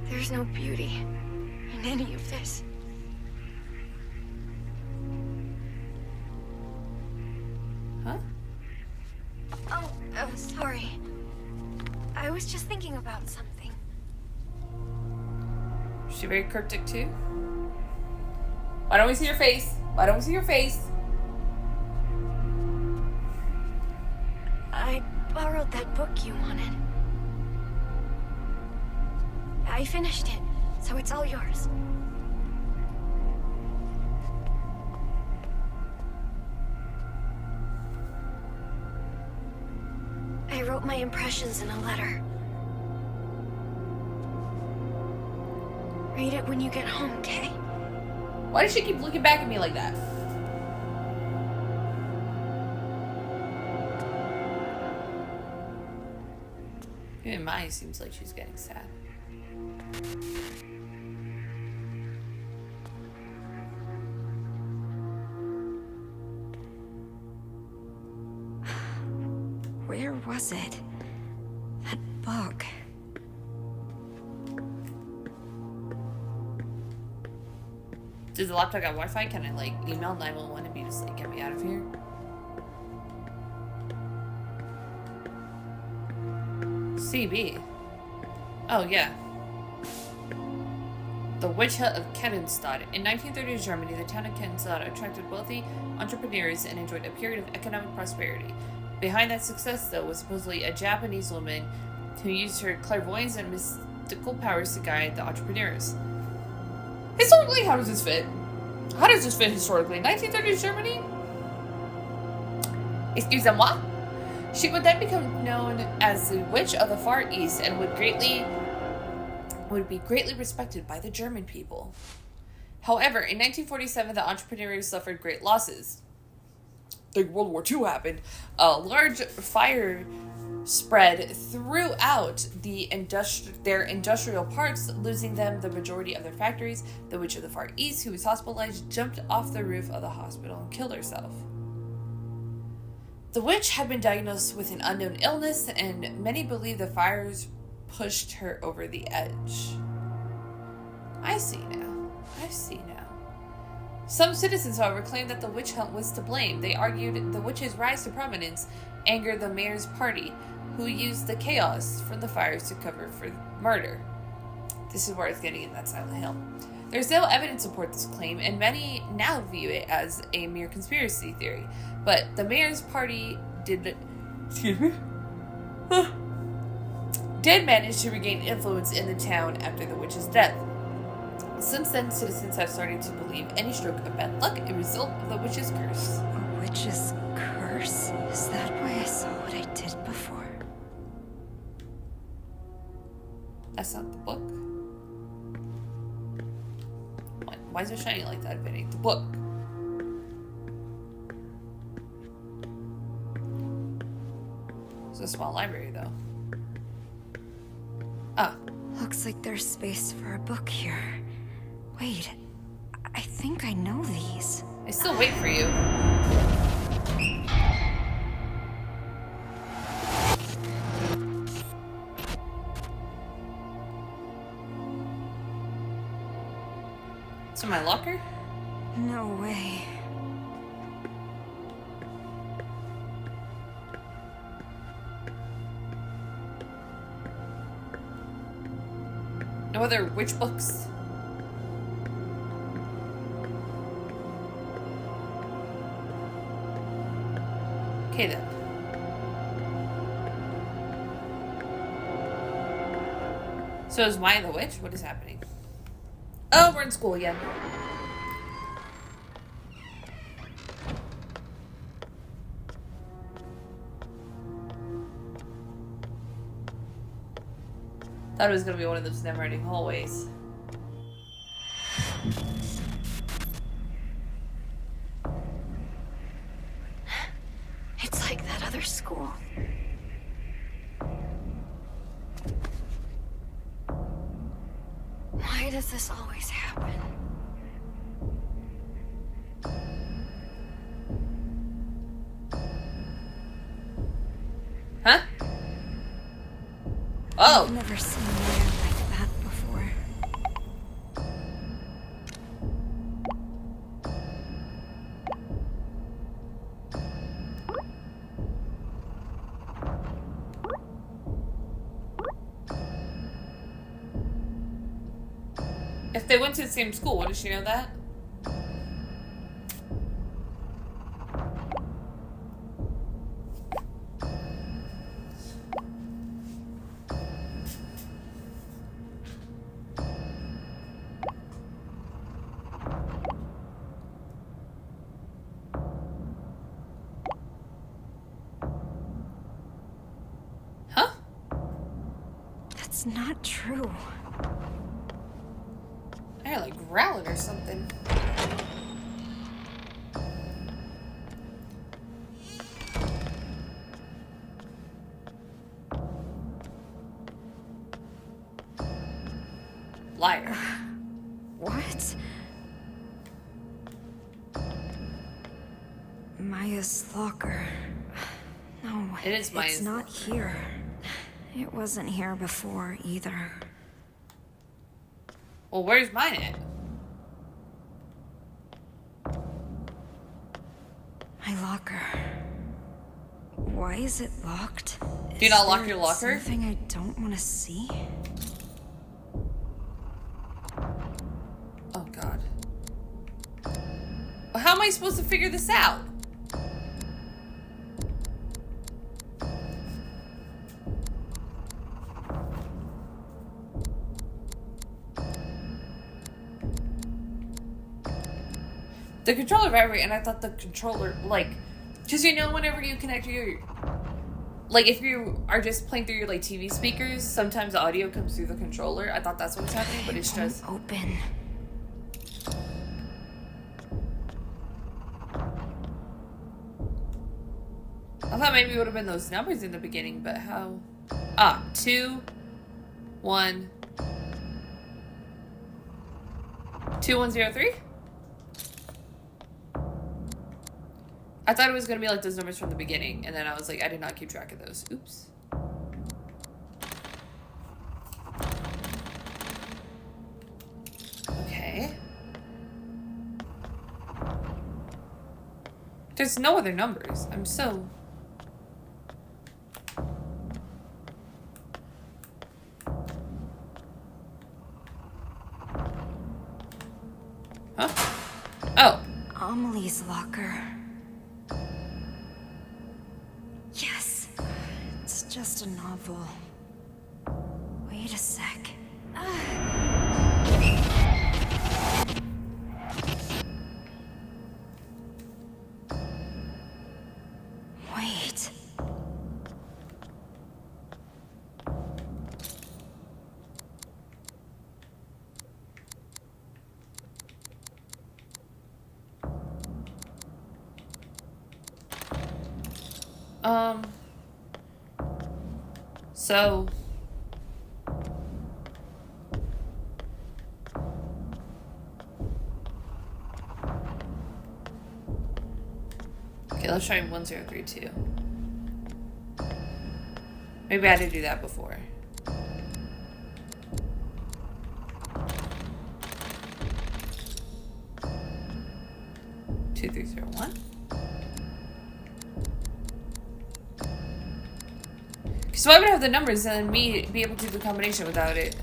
There's no beauty in any of this. Huh? Oh, sorry. I was just thinking about something. Is she very cryptic too? Why don't we see your face? Why don't we see your face? I borrowed that book you wanted. I finished it, so it's all yours. I wrote my impressions in a letter. Read it when you get home, okay? Why does she keep looking back at me like that? Even Maya seems like she's getting sad. Where was it? That book. Does the laptop got Wi-Fi? Can I like email 911 and be just like, get me out of here? CB. Oh yeah. The witch hut of Kettenstadt. In 1930s Germany, the town of Kettenstadt attracted wealthy entrepreneurs and enjoyed a period of economic prosperity. Behind that success, though, was supposedly a Japanese woman who used her clairvoyance and mystical powers to guide the entrepreneurs. Historically, how does this fit? How does this fit historically? 1930s Germany? Excusez-moi? She would then become known as the Witch of the Far East and would be greatly respected by the German people. However, in 1947, the entrepreneurs suffered great losses. Like World War II happened. A large fire spread throughout their industrial parks, losing them the majority of their factories. The Witch of the Far East, who was hospitalized, jumped off the roof of the hospital and killed herself. The witch had been diagnosed with an unknown illness, and many believe the fires pushed her over the edge. I see now. Some citizens, however, claimed that the witch hunt was to blame. They argued the witch's rise to prominence angered the mayor's party, who used the chaos from the fires to cover for murder. This is where it's getting in that Silent Hill. There's no evidence to support this claim, and many now view it as a mere conspiracy theory. But the mayor's party did manage to regain influence in the town after the witch's death. Since then, citizens have started to believe any stroke of bad luck a result of the witch's curse. A witch's curse? Is that why I saw what I did before? That's not the book. Why is it shining like that if it ain't the book? It's a small library, though. Ah. Looks like there's space for a book here. Wait, I think I know these. I still wait for you. It's in my locker? No way. No other witch books? Okay then. So is Maya the witch? What is happening? Oh, we're in school again. Thought it was gonna be one of those never-ending hallways. It's like that other school. Why does this always happen? Huh? Oh! I've never seen Maya like that before. If they went to the same school, wouldn't she know that? Huh? That's not true. I hear like growling or something. Liar. What? Maya's locker. No, It is Maya's it's not locker. here. It wasn't here before either. Well, where's mine at? My locker. Why is it locked? Do you not lock your locker? Something I don't want to see? Oh god. Well, how am I supposed to figure this out? The controller vibrated, and I thought the controller, like, because you know, whenever you connect your, like, if you are just playing through your, like, TV speakers, sometimes the audio comes through the controller. I thought that's what was happening, but it's just... Open. I thought maybe it would have been those numbers in the beginning, but how? Ah, 2, 1, 2103? I thought it was gonna be like those numbers from the beginning, and then I was like, I did not keep track of those. Oops. Okay. There's no other numbers. I'm so... Huh? Oh. Amelie's locker. Yes. It's just a novel. Wait a sec. Wait. So... Okay, let's try 1032. Maybe I did do that before. Two, 3, 0, 1. So I would have the numbers and then me be able to do the combination without it.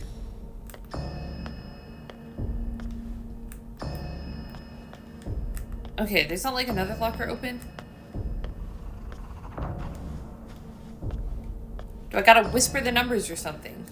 Okay, there's not like another locker open? Do I gotta whisper the numbers or something?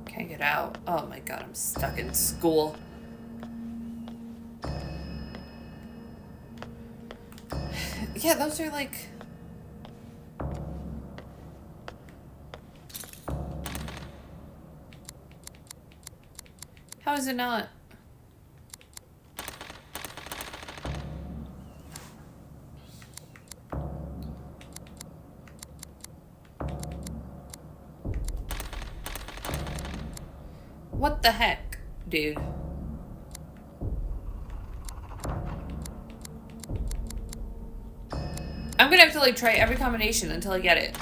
Can't get out. Oh my god, I'm stuck in school. Yeah, those are like... How is it not? What the heck, dude? I'm gonna have to like try every combination until I get it.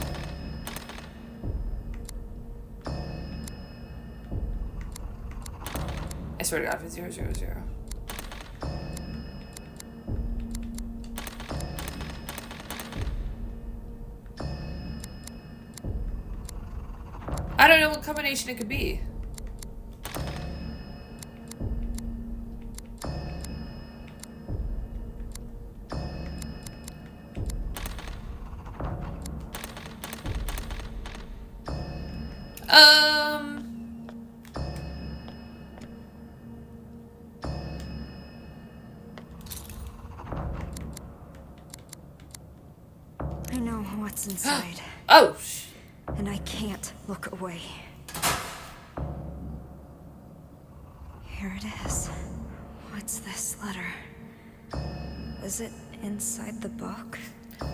I swear to God, if it's 0, 0, 0. I don't know what combination it could be. I know. what's inside. Oh, And I can't look away. Here it is. What's this letter? Is it inside the book?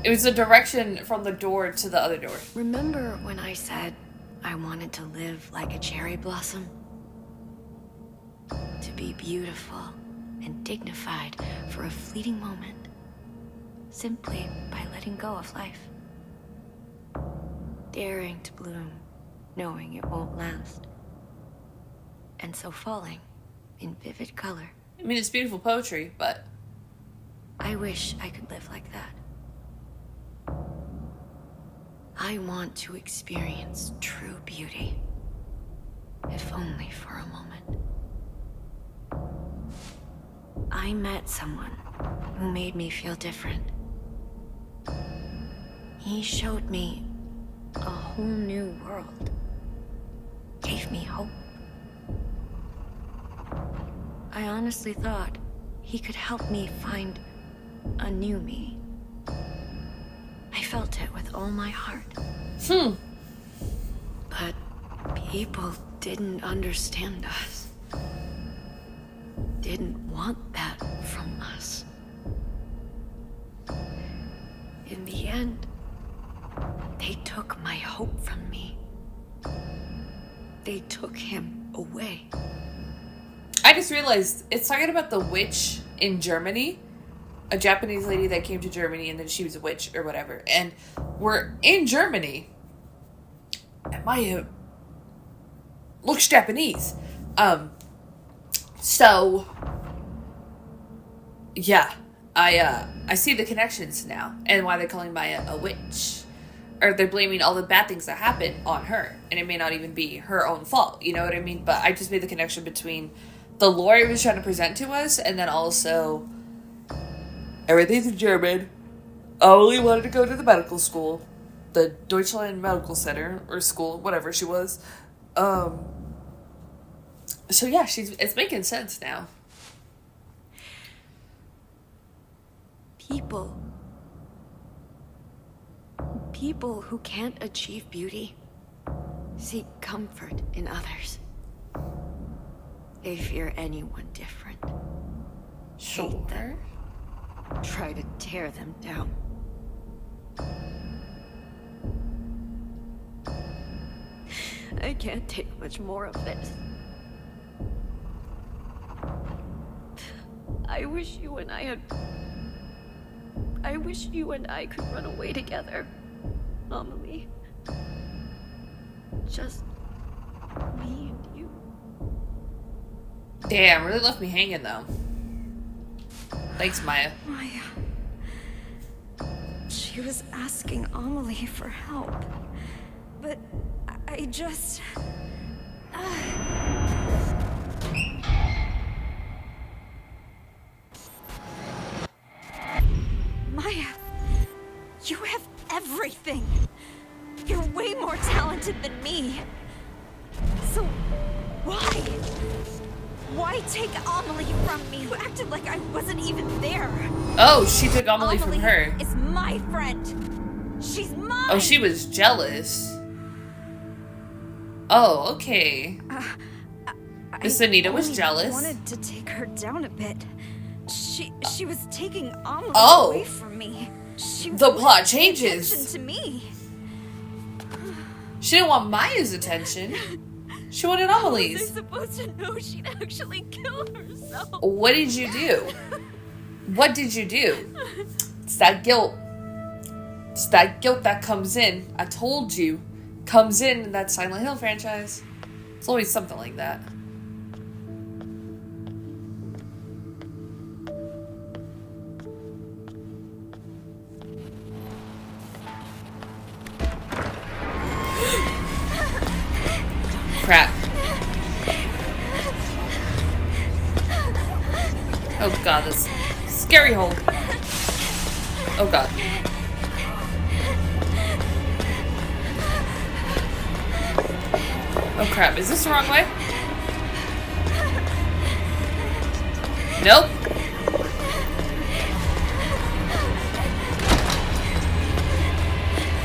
it was the direction from the door to the other door. Remember when I said I wanted to live like a cherry blossom? To be beautiful and dignified for a fleeting moment, simply by letting go of life. Daring to bloom, knowing it won't last. And so falling in vivid color. I mean, it's beautiful poetry, but I wish I could live like that. I want to experience true beauty, if only for a moment. I met someone who made me feel different. He showed me a whole new world, gave me hope. I honestly thought he could help me find a new me. I felt it with all my heart. But people didn't understand us. Didn't want that from us. In the end, they took my hope from me. They took him away. I just realized it's talking about the witch in Germany. A Japanese lady that came to Germany and then she was a witch or whatever. And we're in Germany. And Maya looks Japanese. So yeah, I see the connections now and why they're calling Maya a witch. Or they're blaming all the bad things that happen on her. And it may not even be her own fault, you know what I mean? But I just made the connection between the lore he was trying to present to us and then also everything's in German. Amelie wanted to go to the medical school. The Deutschland Medical Center or school, whatever she was. So yeah, it's making sense now. People who can't achieve beauty seek comfort in others. They fear anyone different. Sure. Try to tear them down. I can't take much more of this. I wish you and I could run away together, Amelie. Just me and you. Damn, really left me hanging though. Thanks, Maya. Maya. She was asking Amelie for help. But I just... Maya, you have everything. You're way more talented than me. So, why? Why take Amelie from me? You acted like I wasn't even there. Oh, she took Amelie from her. Is my friend. She's mine. Oh, she was jealous. Oh, okay. Miss Anita was jealous. I wanted to take her down a bit. She was taking Amelie away from me. The plot changes. To me. She didn't want Maya's attention. She wanted Amelie's. They're supposed to know she'd actually kill herself. What did you do? What did you do? It's that guilt. It's that guilt that comes in. I told you. Comes in that Silent Hill franchise. It's always something like that. Crap. Oh god, this scary hole. Oh god. Oh crap, is this the wrong way? Nope.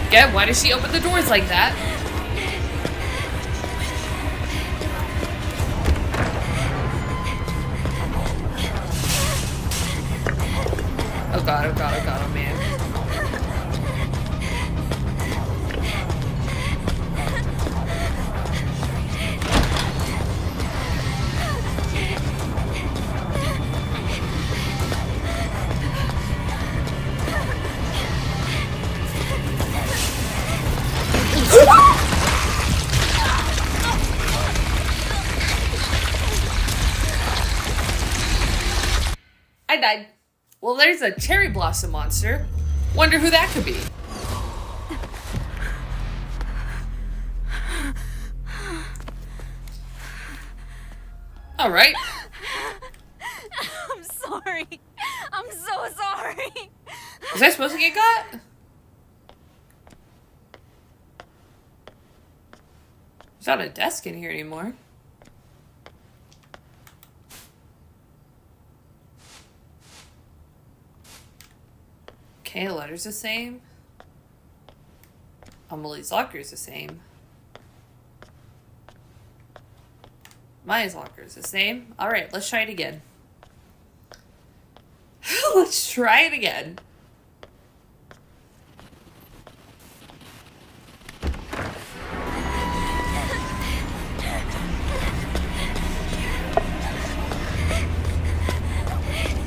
Again, why does she open the doors like that? Oh god, oh god, oh god, oh man. I died. Well, there's a cherry blossom monster. Wonder who that could be. All right. I'm sorry. I'm so sorry. Was I supposed to get got? There's not a desk in here anymore. Okay, the letter's the same. Amelie's locker's the same. Maya's locker's the same. Alright, let's try it again. Let's try it again.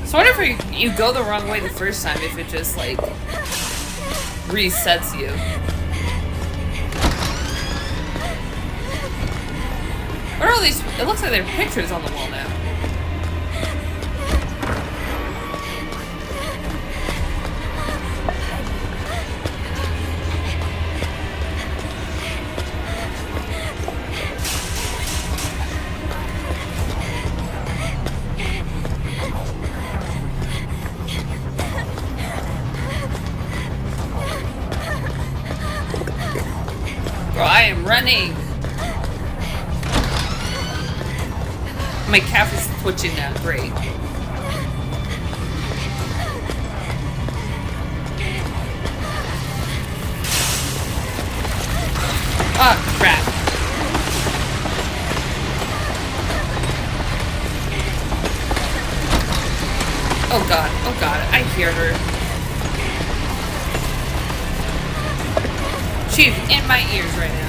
So I wonder if you go the wrong way the first time, if it just, like, resets you. What are all these? It looks like there are pictures on the wall now. Bro, I am running. My calf is twitching now. Great. Ah, crap. Oh god, I hear her. She's in my ears right now.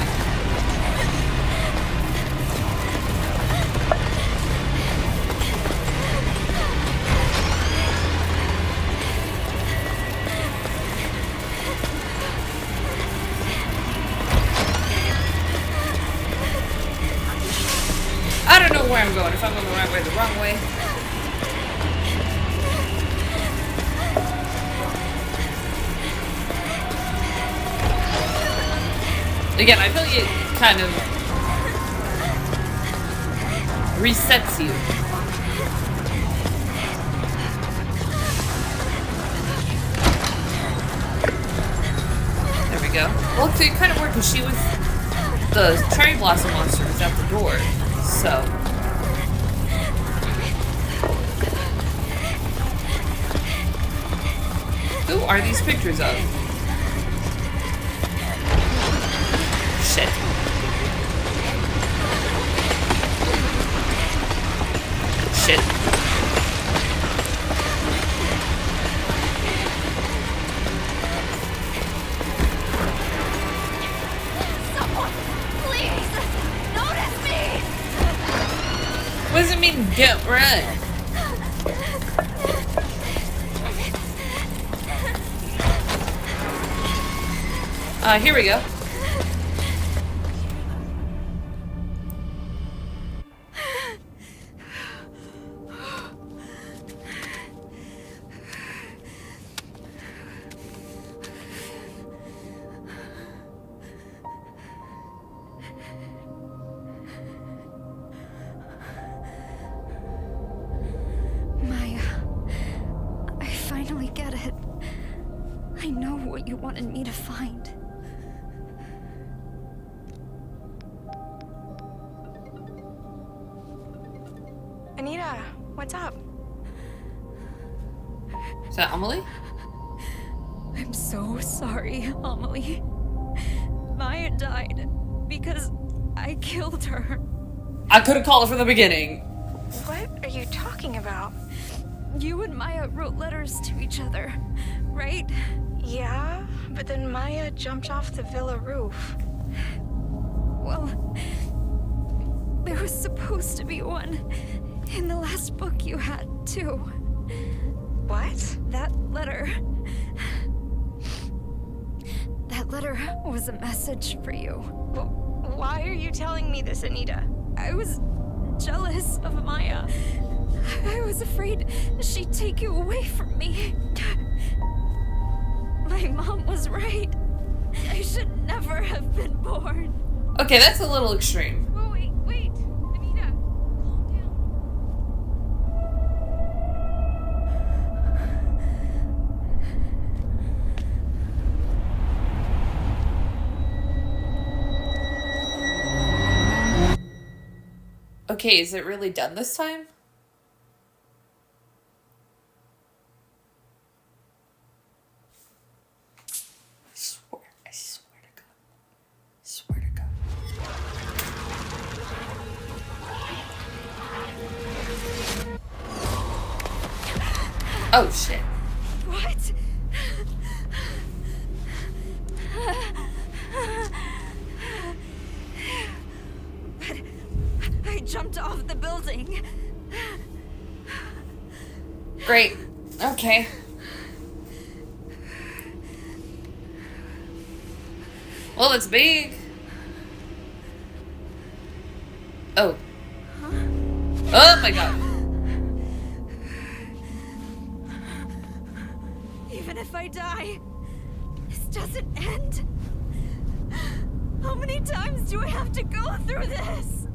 I don't know where I'm going, if I'm going the right way or the wrong way. Again, I feel like it kind of resets you. There we go. Well, it kind of worked because she was... The cherry blossom monster was at the door, so... Who are these pictures of? Shit. Shit. Someone, please, notice me. What does it mean, don't run? Here we go. Maya, I finally get it. I know what you wanted me to find. Anita, what's up? Is that Amelie? I'm so sorry, Amelie. Maya died because I killed her. I could have called it from the beginning. What are you talking about? You and Maya wrote letters to each other, right? Yeah, but then Maya jumped off the villa roof. Well, there was supposed to be one in the last book you had, too. What? That letter was a message for you. Why are you telling me this, Anita? I was jealous of Maya. I was afraid she'd take you away from me. My mom was right. I should never have been born. Okay, that's a little extreme. Oh, wait. Anita, calm down. Okay, is it really done this time? I swear to God. I swear to God. Oh shit. What? I jumped off the building. Great. Okay. Well, it's big. Oh. Oh my God. Even if I die, this doesn't end. How many times do I have to go through this?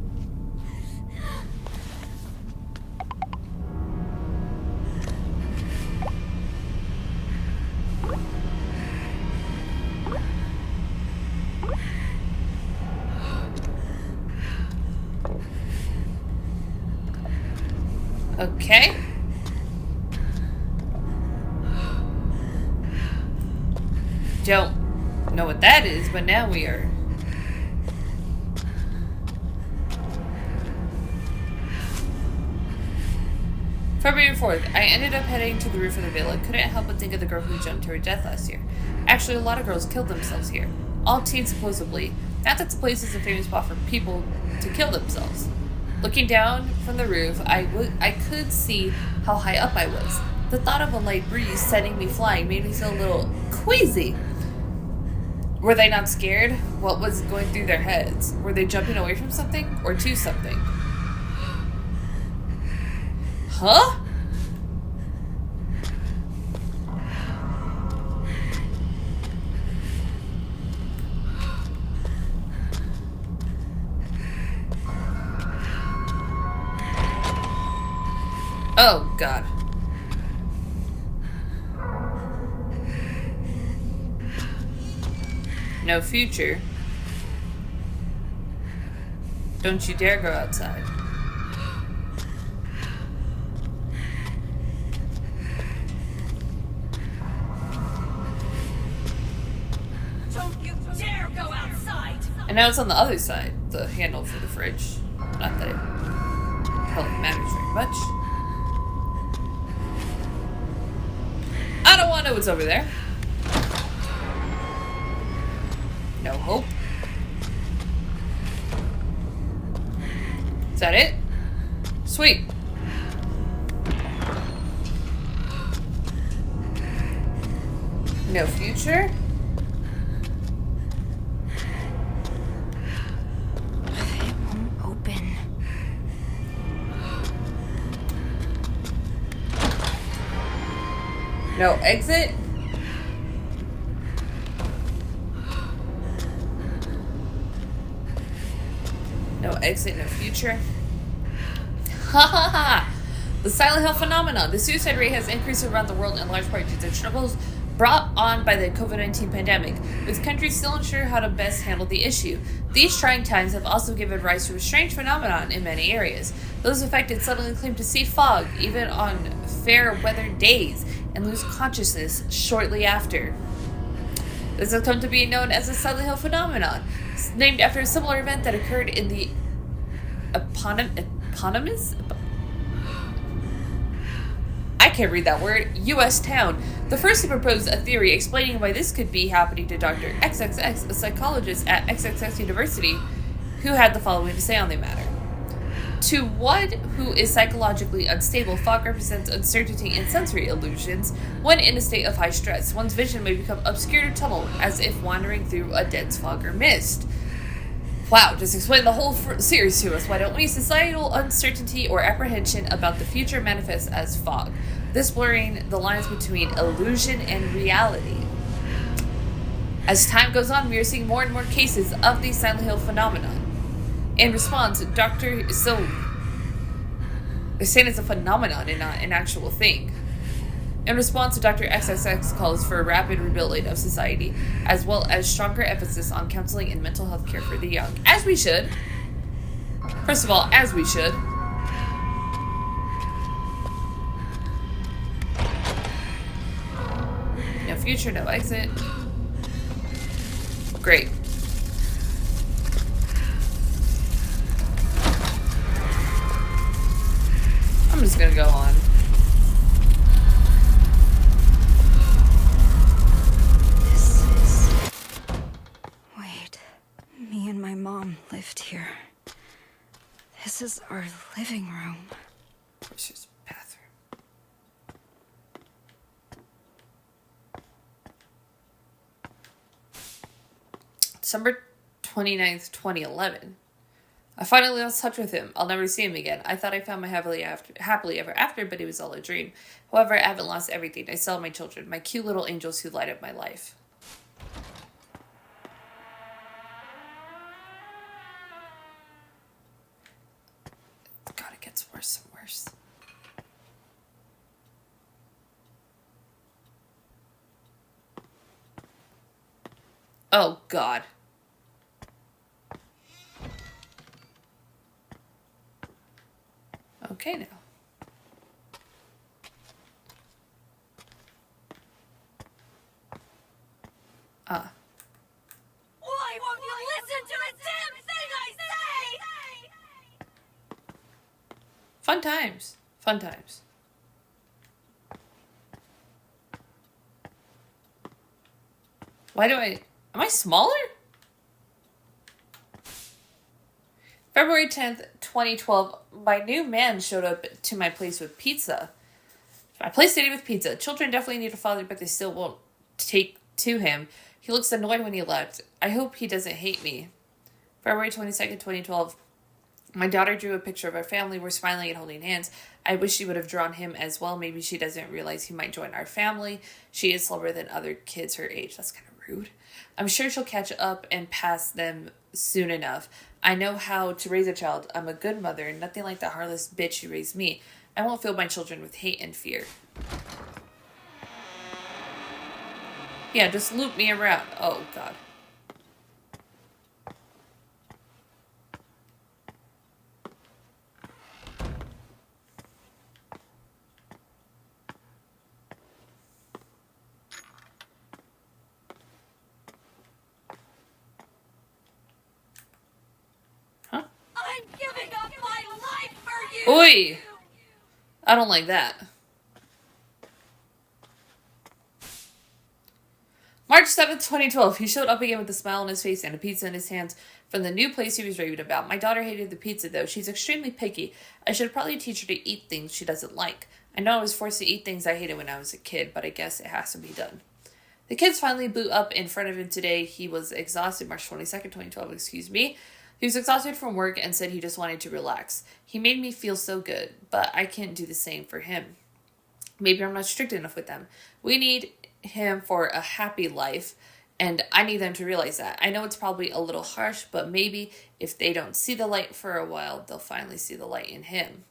Okay. Don't know what that is, but now we are. February 4th, I ended up heading to the roof of the villa. Couldn't help but think of the girl who jumped to her death last year. Actually, a lot of girls killed themselves here. All teens, supposedly. Not that the place is a famous spot for people to kill themselves. Looking down from the roof, I could see how high up I was. The thought of a light breeze sending me flying made me feel a little queasy. Were they not scared? What was going through their heads? Were they jumping away from something or to something? Huh? Oh, God. No future. Don't you dare go outside. Don't you dare go outside! And now it's on the other side, the handle for the fridge. Not that it probably matters very much. I don't want to know what's over there. No hope. Is that it? Sweet. No future? It won't open. No exit? No exit, no future. Ha ha ha! The Silent Hill phenomenon. The suicide rate has increased around the world in large part due to struggles brought on by the COVID-19 pandemic, with countries still unsure how to best handle the issue. These trying times have also given rise to a strange phenomenon in many areas. Those affected suddenly claim to see fog, even on fair weather days, and lose consciousness shortly after. This has come to be known as the Silent Hill phenomenon, named after a similar event that occurred in the eponymous? I can't read that word. U.S. town. The first to propose a theory explaining why this could be happening to Dr. XXX, a psychologist at XXX University, who had the following to say on the matter. To one who is psychologically unstable, fog represents uncertainty and sensory illusions. When in a state of high stress, one's vision may become obscured or tunneled, as if wandering through a dense fog or mist. Wow, just explain the whole series to us. Why don't we? Societal uncertainty or apprehension about the future manifests as fog. This blurring the lines between illusion and reality. As time goes on, we are seeing more and more cases of the Silent Hill phenomenon. In response, they're saying it's a phenomenon and not an actual thing. In response, Dr. XXX calls for a rapid rebuilding of society, as well as stronger emphasis on counseling and mental health care for the young. As we should. First of all, as we should. No future, no exit. Great. I'm just gonna go on. Wait, me and my mom lived here. This is our living room. Where's his bathroom? December 29th, 2011. I finally lost touch with him. I'll never see him again. I thought I found my happily ever after, but it was all a dream. However, I haven't lost everything. I still have my children, my cute little angels who light up my life. God, it gets worse and worse. Oh, God. Okay, now. Why won't you listen to a damn thing I say? Fun times. Fun times. Am I smaller? February 10th, 2012, my new man showed up to my place with pizza. My place stayed with pizza. Children definitely need a father, but they still won't take to him. He looks annoyed when he left. I hope he doesn't hate me. February 22nd, 2012, my daughter drew a picture of our family. We're smiling and holding hands. I wish she would have drawn him as well. Maybe she doesn't realize he might join our family. She is slower than other kids her age. That's kind of rude. I'm sure she'll catch up and pass them soon enough. I know how to raise a child. I'm a good mother, nothing like the heartless bitch who raised me. I won't fill my children with hate and fear. Yeah, just loop me around. Oh, God. Huh? I'm giving up my life for you! Oi! I don't like that. March 7th, 2012. He showed up again with a smile on his face and a pizza in his hands from the new place he was raving about. My daughter hated the pizza, though. She's extremely picky. I should probably teach her to eat things she doesn't like. I know I was forced to eat things I hated when I was a kid, but I guess it has to be done. The kids finally blew up in front of him today. He was exhausted. March 22nd, 2012, excuse me. He was exhausted from work and said he just wanted to relax. He made me feel so good, but I can't do the same for him. Maybe I'm not strict enough with them. We need him for a happy life, and I need them to realize that. I know it's probably a little harsh, but maybe if they don't see the light for a while, they'll finally see the light in him.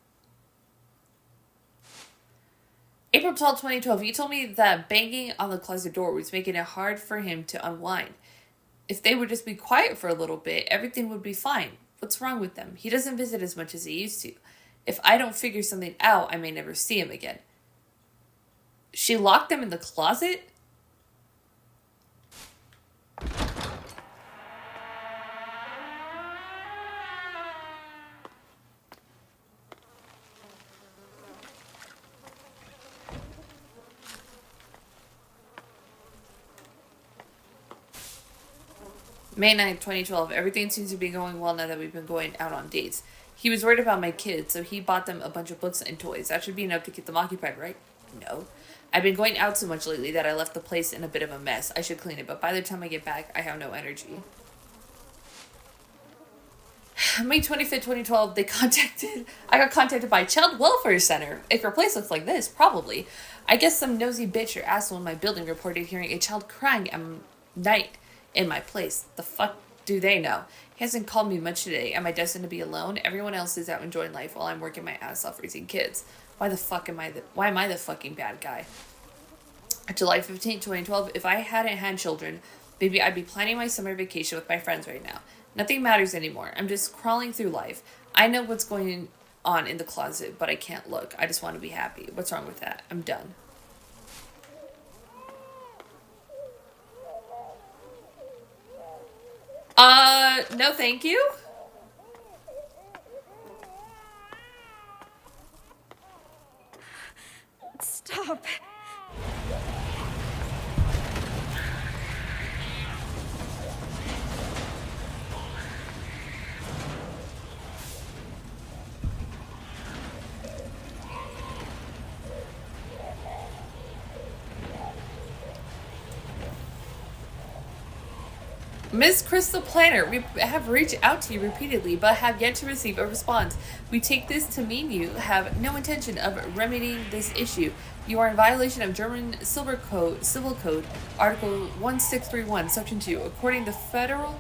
April 12, 2012, he told me that banging on the closet door was making it hard for him to unwind. If they would just be quiet for a little bit, everything would be fine. What's wrong with them? He doesn't visit as much as he used to. If I don't figure something out, I may never see him again. She locked them in the closet? May 9th, 2012. Everything seems to be going well now that we've been going out on dates. He was worried about my kids, so he bought them a bunch of books and toys. That should be enough to keep them occupied, right? No. I've been going out so much lately that I left the place in a bit of a mess. I should clean it, but by the time I get back, I have no energy. May 25th, 2012, I got contacted by Child Welfare Center. If your place looks like this, probably. I guess some nosy bitch or asshole in my building reported hearing a child crying at night in my place. The fuck do they know? He hasn't called me much today. Am I destined to be alone? Everyone else is out enjoying life while I'm working my ass off raising kids. Why am I the fucking bad guy? July 15th, 2012, if I hadn't had children, maybe I'd be planning my summer vacation with my friends right now. Nothing matters anymore. I'm just crawling through life. I know what's going on in the closet, but I can't look. I just want to be happy. What's wrong with that? I'm done. No thank you. Stop. Miss Crystal Planner, we have reached out to you repeatedly, but have yet to receive a response. We take this to mean you have no intention of remedying this issue. You are in violation of German Civil Code, Article 1631, Section 2. According, the federal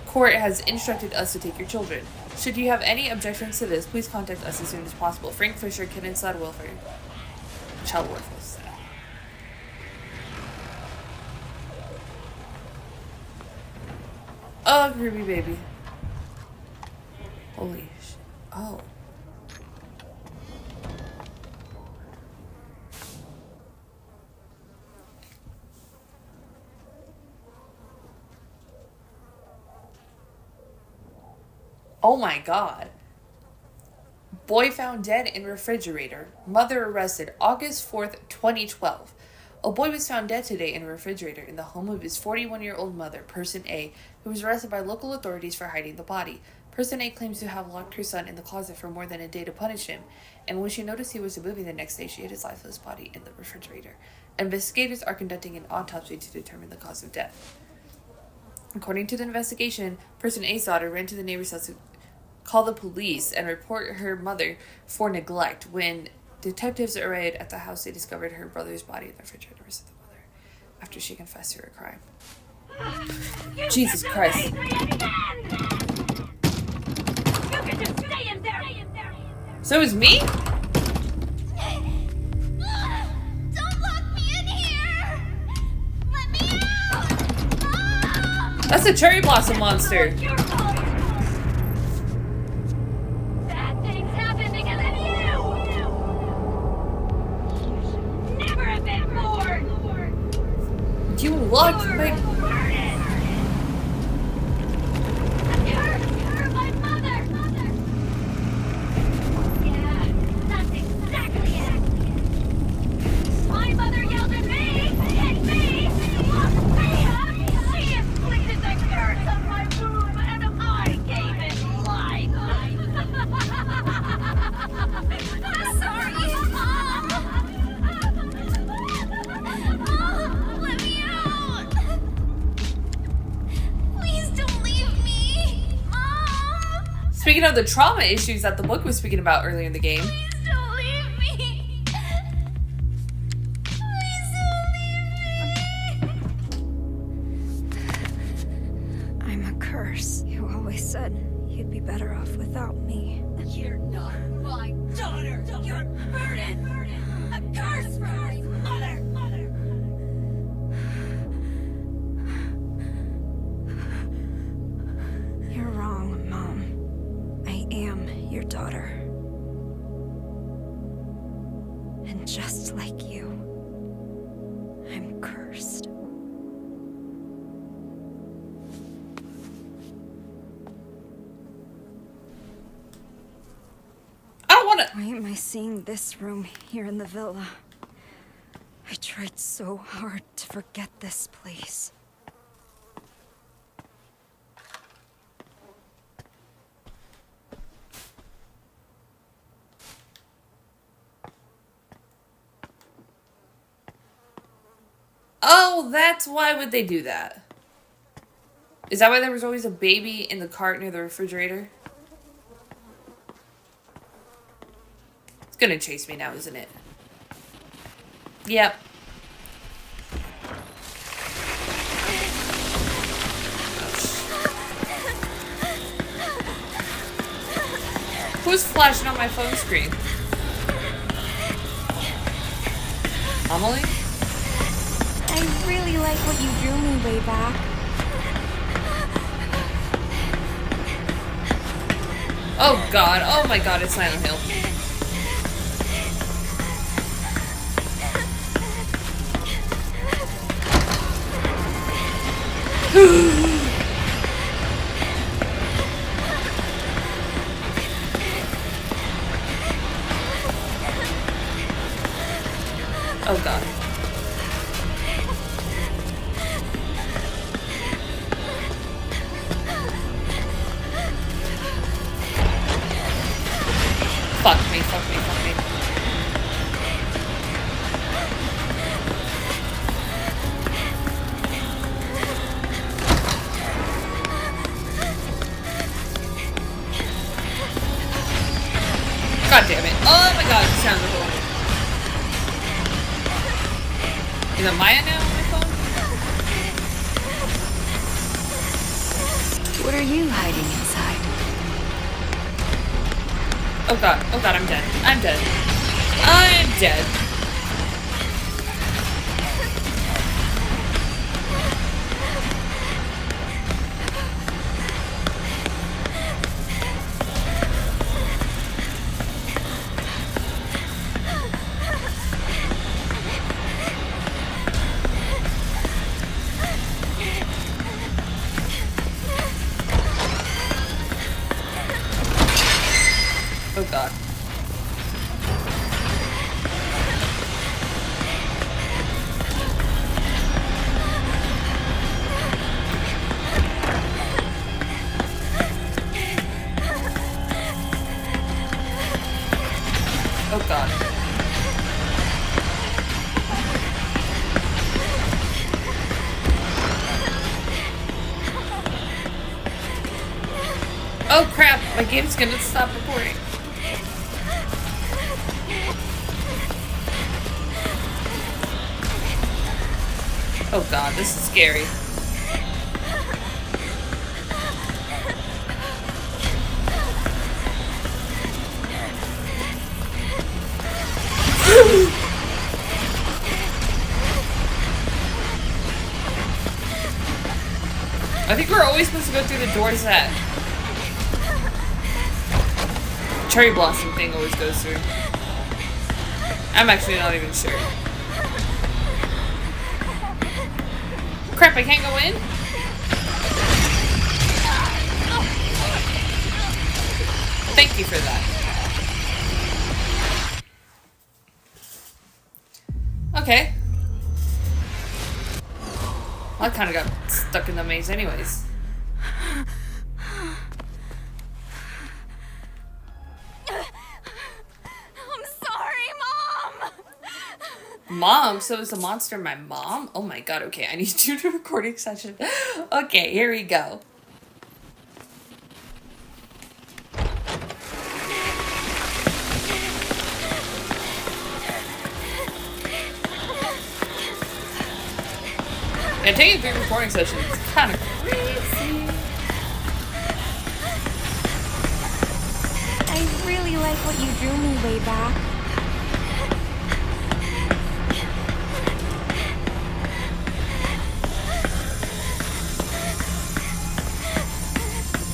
court has instructed us to take your children. Should you have any objections to this, please contact us as soon as possible. Frank Fisher, Child Welfare Center. Oh, creepy baby. Holy shit. Oh. Oh my god. Boy found dead in refrigerator. Mother arrested. August 4th, 2012. A boy was found dead today in a refrigerator in the home of his 41-year-old mother, Person A, who was arrested by local authorities for hiding the body. Person A claims to have locked her son in the closet for more than a day to punish him, and when she noticed he was moving the next day, she hid his lifeless body in the refrigerator. Investigators are conducting an autopsy to determine the cause of death. According to the investigation, Person A's daughter ran to the neighbor's house to call the police and report her mother for neglect. When detectives arrived at the house, they discovered her brother's body in the refrigerator with the mother after she confessed to her crime. Jesus Christ. So it was me? Don't lock me in here! Let me out! That's a cherry blossom monster. Bad things happen because of you! Never have been born! You locked my... You're my mother! Yeah, that's exactly it! My mother yelled at me! Hit me! Locked me up! She inflicted the curse on my womb, and I gave it life! I'm sorry, Mom! Mom, let me out! Please don't leave me! Mom! Speaking of the trauma issues that the book was speaking about earlier in the game. Please don't leave me! Please don't leave me! I'm a curse. You always said you'd be better off without me. You're not my daughter! You're a burden! A curse from my mother! You're wrong, Mom. I am your daughter. And just like you, I'm cursed. I don't want to... Why am I seeing this room here in the villa? I tried so hard to forget this place. Oh, that's why would they do that? Is that why there was always a baby in the cart near the refrigerator? It's gonna chase me now, isn't it? Yep. Who's flashing on my phone screen? Amelie? I really like what you drew me way back. Oh god, oh my god, it's Silent Hill. Oh god. Fuck me, fuck me, fuck me. God damn it. Oh my god, it sounds horrible. Is it Maya now on my phone? What are you hiding inside? Oh god, I'm dead. I'm dead. I'm dead. Oh god. Oh god. Oh crap, my game's gonna stop recording. Oh god, this is scary. I think we're always supposed to go through the doors that Cherry Blossom thing always goes through. I'm actually not even sure. Crap, I can't go in? Thank you for that. Okay. Well, I kind of got stuck in the maze anyways. I'm sorry, Mom! Mom? So is the monster my mom? Oh my god, okay, I need to do a recording session. Okay, here we go. And taking a big recording session is kind of crazy. I really like what you drew me way back.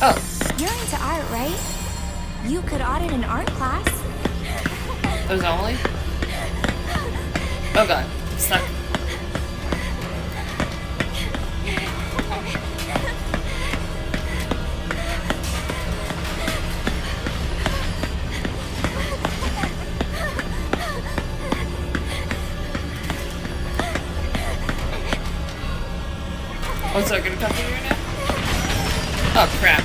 Oh, You're into art, right? You could audit an art class. that was Amelie? Oh god, I'm stuck. Oh, so I'm gonna come through here now? Oh crap.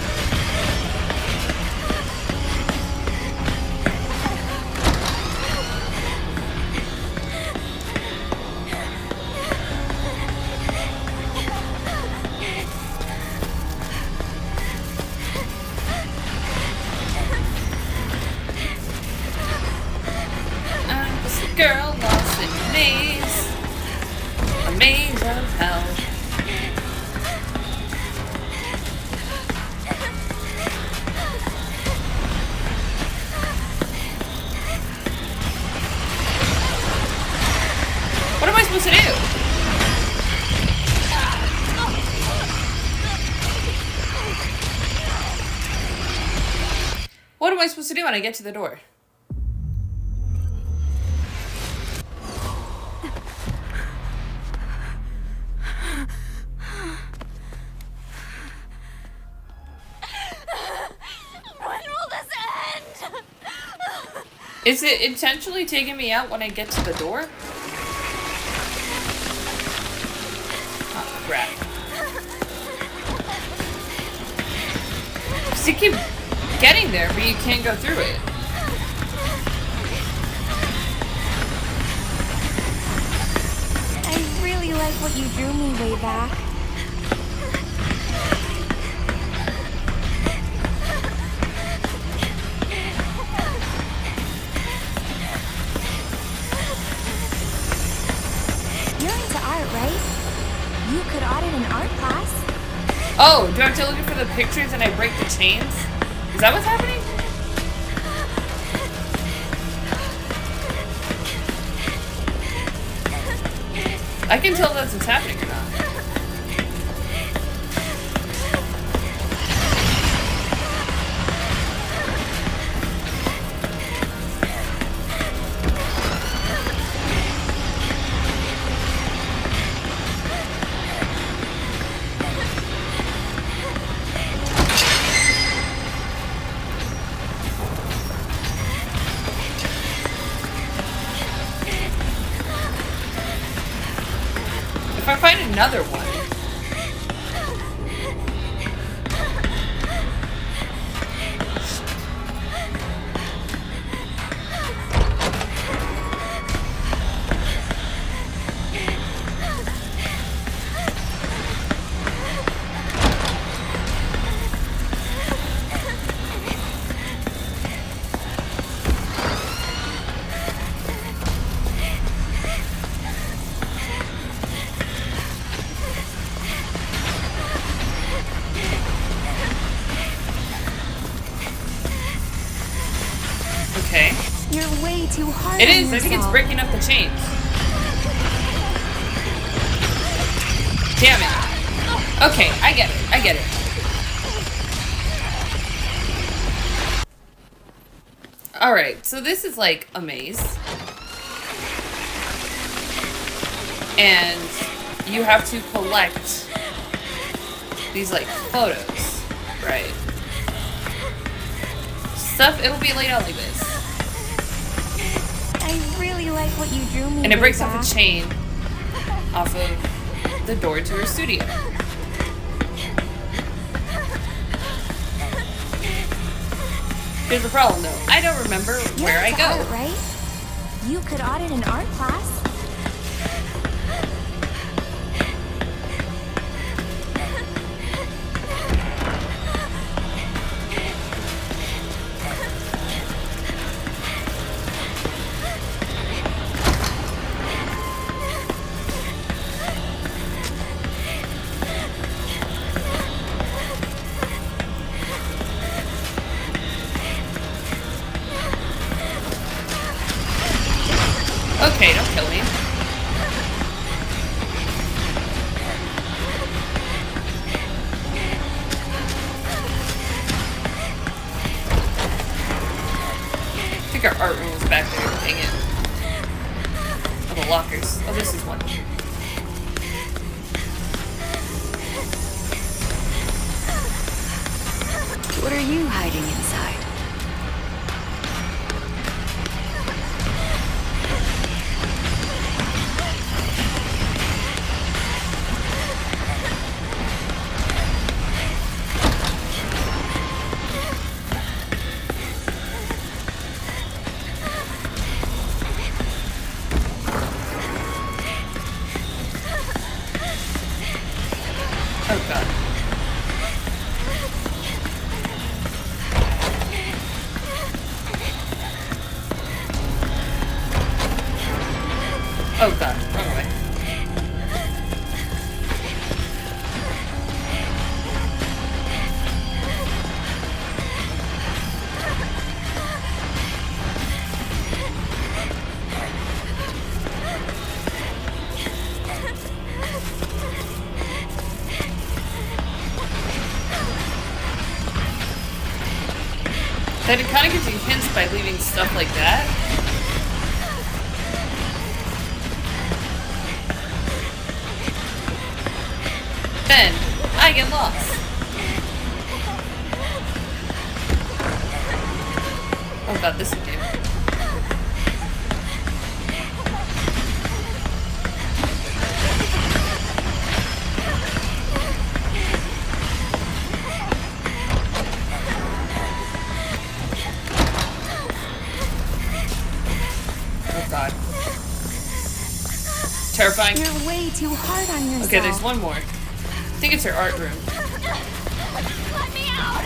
maze. A maze of hell. What am I supposed to do? What am I supposed to do when I get to the door? When will this end? Is it intentionally taking me out when I get to the door? Oh, crap. Does it keep getting there, but you can't go through it? I really like what you drew me way back. You're into art, right? You could audit an art class. Oh, do I have to look for the pictures and I break the chains? Is that what's happening? I can tell that's what's happening or not. If I find another one. Okay. You're way too hard It on is. I think it's yourself. breaking up the chains. Damn it. Okay, I get it. I get it. Alright, so this is like a maze. And you have to collect these like photos, right? Stuff, it'll be laid out like this. I really like what you drew me And it way breaks back. off a chain off of the door to her studio. Here's the problem though. I don't remember You're where I into go. art, right? You could audit an art class. Okay, don't kill me. I think our art room was back there. Dang it. Oh, the lockers. Oh, this is one. What are you hiding inside? Oh god. Oh god, wrong way. Then it kind of gives you hints by leaving stuff like that. Then I get lost. Oh god, this is new. Terrifying. You're way too hard on yourself. Okay, there's one more. I think it's her art room. Let me out!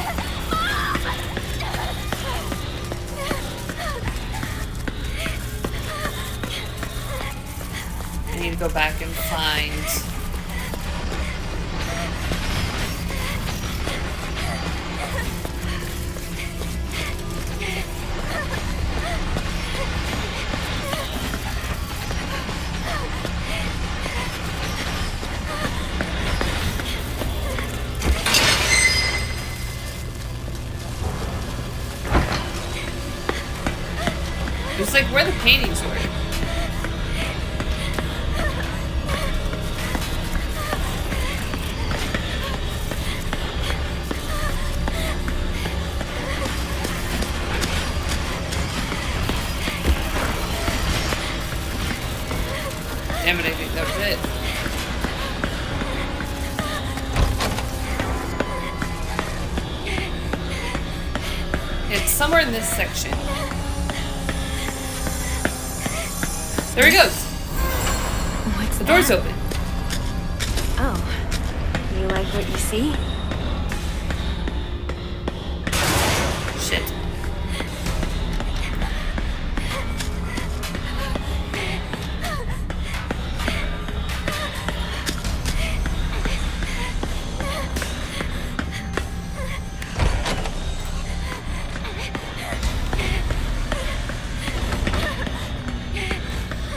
I need to go back and find... It's like where the paintings were. Damn it, I think that was it. It's somewhere in this section. There he goes. What's The door's open. Oh. You like what you see? Shit.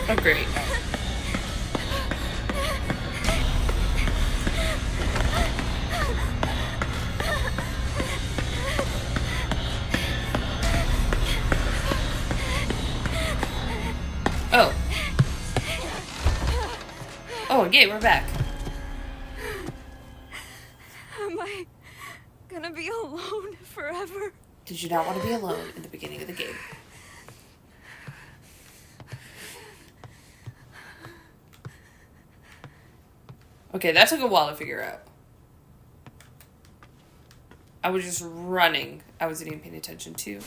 Oh, great. Oh. Oh, okay, we're back. Am I gonna be alone forever? Did you not want to be alone in the beginning of the game? Okay, that took a while to figure out. I was just running. I wasn't even paying attention to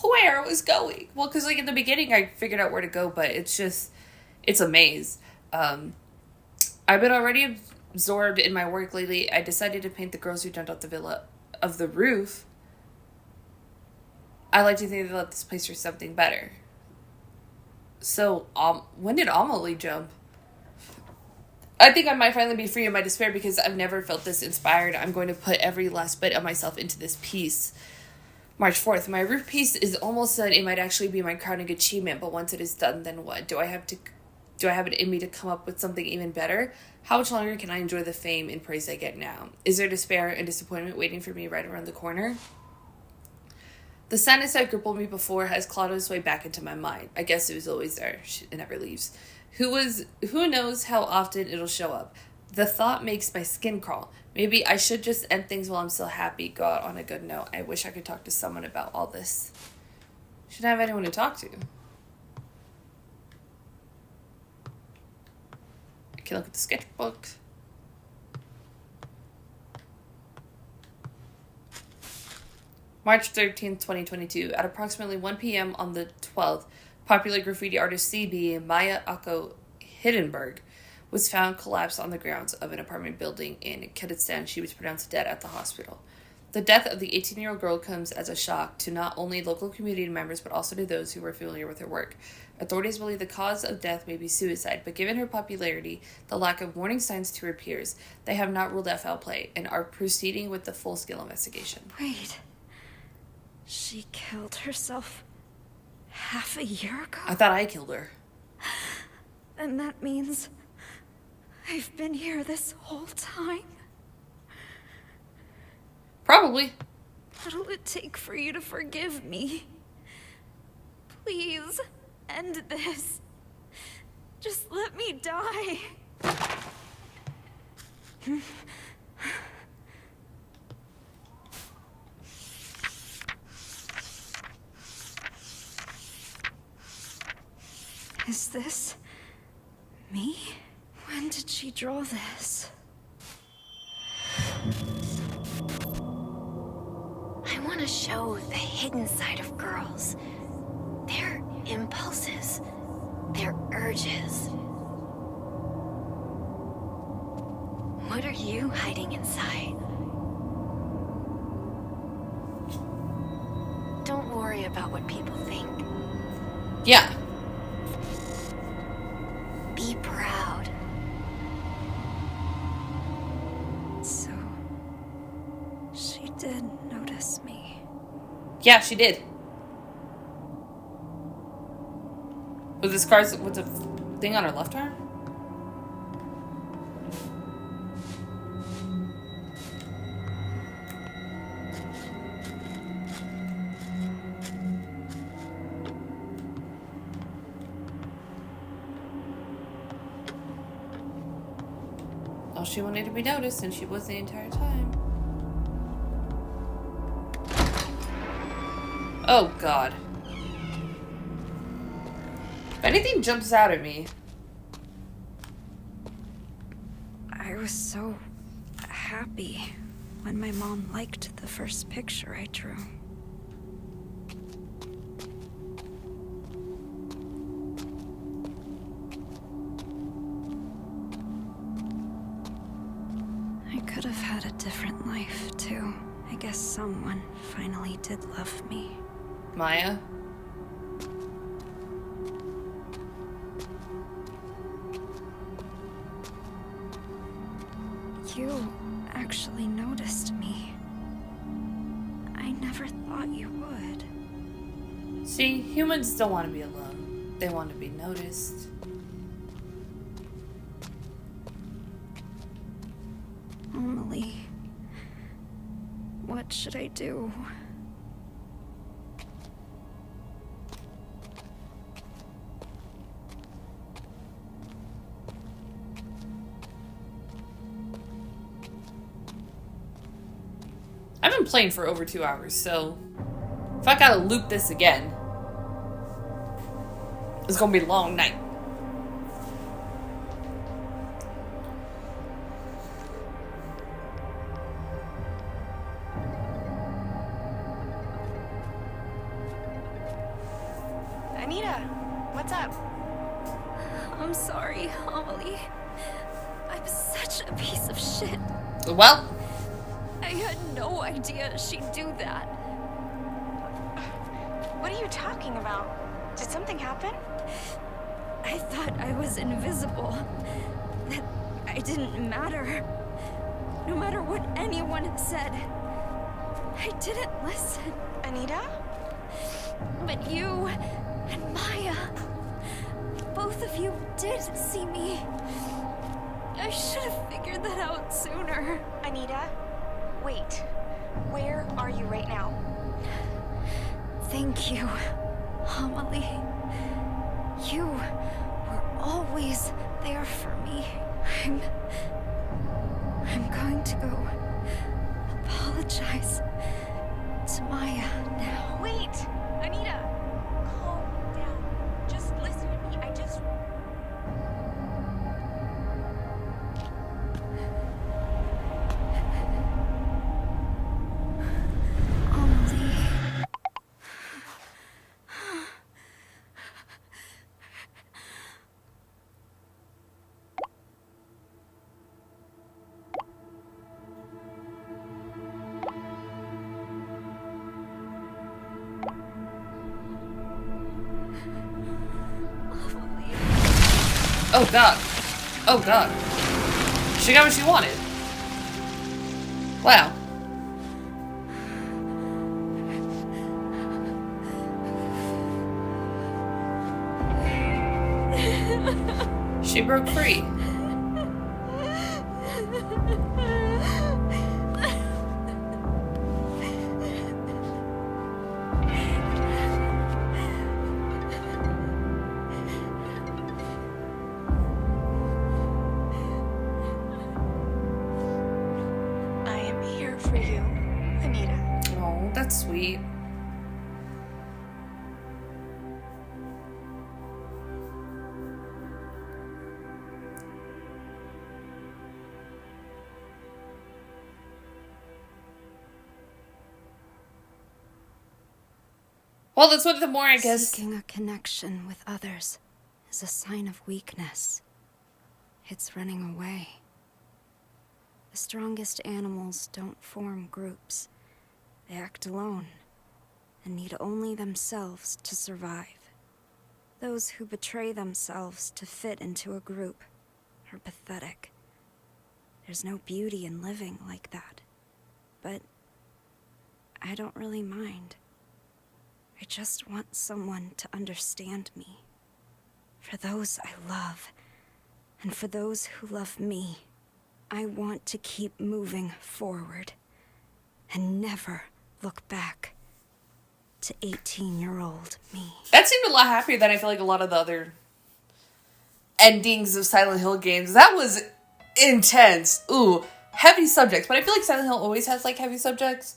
where I was going. Well, because like in the beginning I figured out where to go, but it's a maze. I've been already absorbed in my work lately. I decided to paint the girls who jumped off the roof. I like to think they left this place for something better. So, when did Amelie jump? I think I might finally be free of my despair because I've never felt this inspired. I'm going to put every last bit of myself into this piece. March 4th. My roof piece is almost done. It might actually be my crowning achievement, but once it is done, then what? Do I have it in me to come up with something even better? How much longer can I enjoy the fame and praise I get now? Is there despair and disappointment waiting for me right around the corner? The sadness that crippled me before has clawed its way back into my mind. I guess it was always there. It never leaves. Who knows how often it'll show up? The thought makes my skin crawl. Maybe I should just end things while I'm still happy, go out on a good note. I wish I could talk to someone about all this. Should I have anyone to talk to? I can look at the sketchbook. March 13th, 2022. At approximately 1 p.m. on the 12th, popular graffiti artist CB Maya Akko Hiddenberg was found collapsed on the grounds of an apartment building in Kyrgyzstan. She was pronounced dead at the hospital. The death of the 18-year-old girl comes as a shock to not only local community members but also to those who were familiar with her work. Authorities believe the cause of death may be suicide, but given her popularity, the lack of warning signs to her peers, they have not ruled out foul play and are proceeding with the full-scale investigation. Wait. She killed herself half a year ago? I thought I killed her. And that means I've been here this whole time? Probably. What'll it take for you to forgive me? Please, end this. Just let me die. Is this me? When did she draw this? I want to show the hidden side of girls. Their impulses, their urges. What are you hiding inside? Don't worry about what people think. Yeah. Be proud. So, she did notice me. Yeah, she did. Was the scars with the thing on her left arm? Well, she wanted to be noticed, and she was the entire time. Oh, God. If anything jumps out at me... I was so happy when my mom liked the first picture I drew. I could have had a different life, too. I guess someone finally did love me. Maya? You actually noticed me. I never thought you would. See, humans don't want to be alone. They want to be noticed. Amelie, what should I do? I've been playing for over 2 hours, so if I gotta loop this again, it's gonna be a long night. Anita, what's up? I'm sorry, Amelie. I'm such a piece of shit. Well, I had no idea she'd do that. What are you talking about? Did something happen? I thought I was invisible. That I didn't matter. No matter what anyone said. I didn't listen. Anita? But you and Maya, both of you did see me. I should have figured that out sooner. Anita? Wait. Where are you right now? Thank you, Amelie. You were always there for me. I'm going to go apologize to Maya now. Wait! Anita! Calm down. Just listen to me. Amelie. Oh god. Oh god. She got what she wanted. Wow. She broke free. I am here for you, Anita. Oh, that's sweet. Well, that's what the more, I guess. Seeking a connection with others is a sign of weakness. It's running away. The strongest animals don't form groups. They act alone and need only themselves to survive. Those who betray themselves to fit into a group are pathetic. There's no beauty in living like that. But I don't really mind. I just want someone to understand me. For those I love, and for those who love me, I want to keep moving forward and never look back to 18-year-old me. That seemed a lot happier than I feel like a lot of the other endings of Silent Hill games. That was intense. Ooh, heavy subjects. But I feel like Silent Hill always has, like, heavy subjects.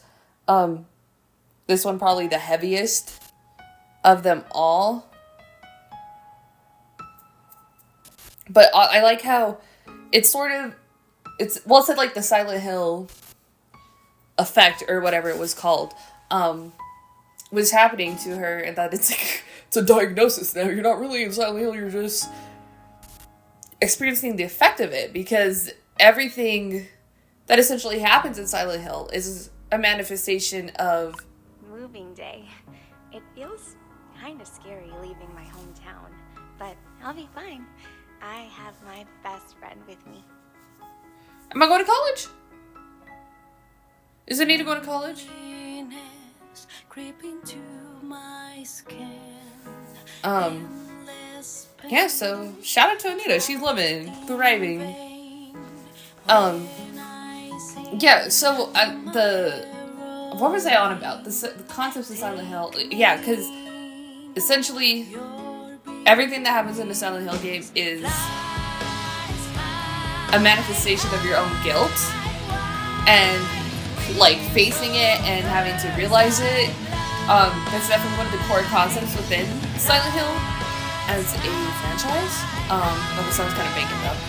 This one probably the heaviest of them all. But I like how it's sort of, it's said like the Silent Hill effect or whatever it was called, was happening to her, and that it's like, it's a diagnosis now. You're not really in Silent Hill, you're just experiencing the effect of it, because everything that essentially happens in Silent Hill is a manifestation of Moving day. It feels kind of scary leaving my hometown, but I'll be fine. I have my best friend with me. Am I going to college? Is Anita going to college? Yeah, so shout out to Anita. She's living, thriving. Yeah, so what was I on about? The concepts of Silent Hill. Yeah, because essentially everything that happens in a Silent Hill game is a manifestation of your own guilt, and like facing it and having to realize it. That's definitely one of the core concepts within Silent Hill as a franchise. That sounds kind of banging though.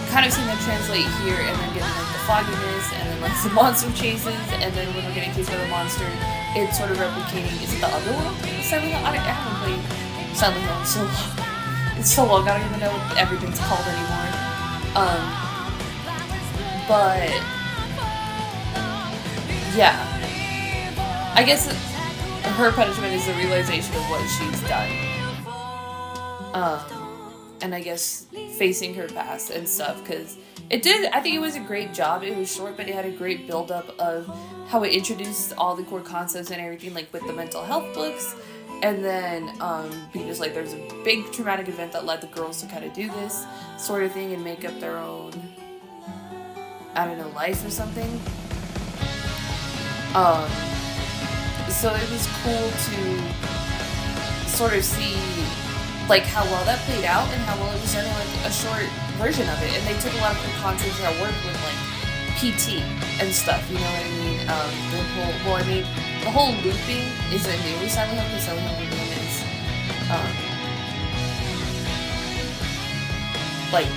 Kind of seeing that translate here, and then getting like the fogginess, and then like the monster chases, and then when we're getting chased by the monster, it's sort of replicating. Is it the Otherworld? Silent Hill? I haven't played Silent Hill in so long. It's so long, I don't even know what everything's called anymore. But yeah, I guess her punishment is the realization of what she's done. And I guess facing her past and stuff, because I think it was a great job. It was short, but it had a great build-up of how it introduced all the core concepts and everything, like with the mental health books, and then being just like, there's a big traumatic event that led the girls to kind of do this sort of thing and make up their own, I don't know, life or something. So it was cool to sort of see like how well that played out and how well it was done in like a short version of it. And they took a lot of the concepts that worked with like PT and stuff, you know what I mean? The whole looping isn't new with Silent Hill, because Silent Hill looping is like,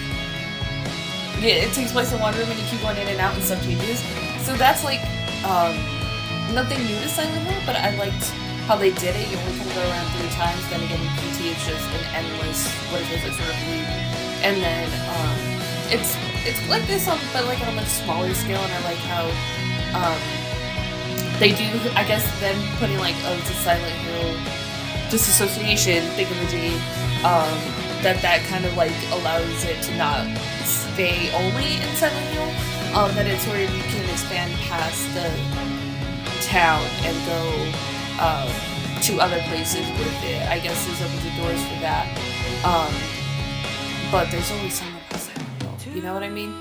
yeah, it takes place in one room and you keep going in and out and stuff changes. So that's like nothing new to Silent Hill, but I liked how they did it. You only kind of go around 3 times, then again in PT it's just an endless, what it is, it's sort of loop. And then it's like this but like on a much smaller scale, and I like how they do, I guess, then putting like the Silent Hill disassociation thingamajiggy, that kind of like allows it to not stay only in Silent Hill, that it's sort of, you can expand past the town and go to other places with it. I guess this opens the doors for that. But there's always someone else Silent Hill, you know what I mean?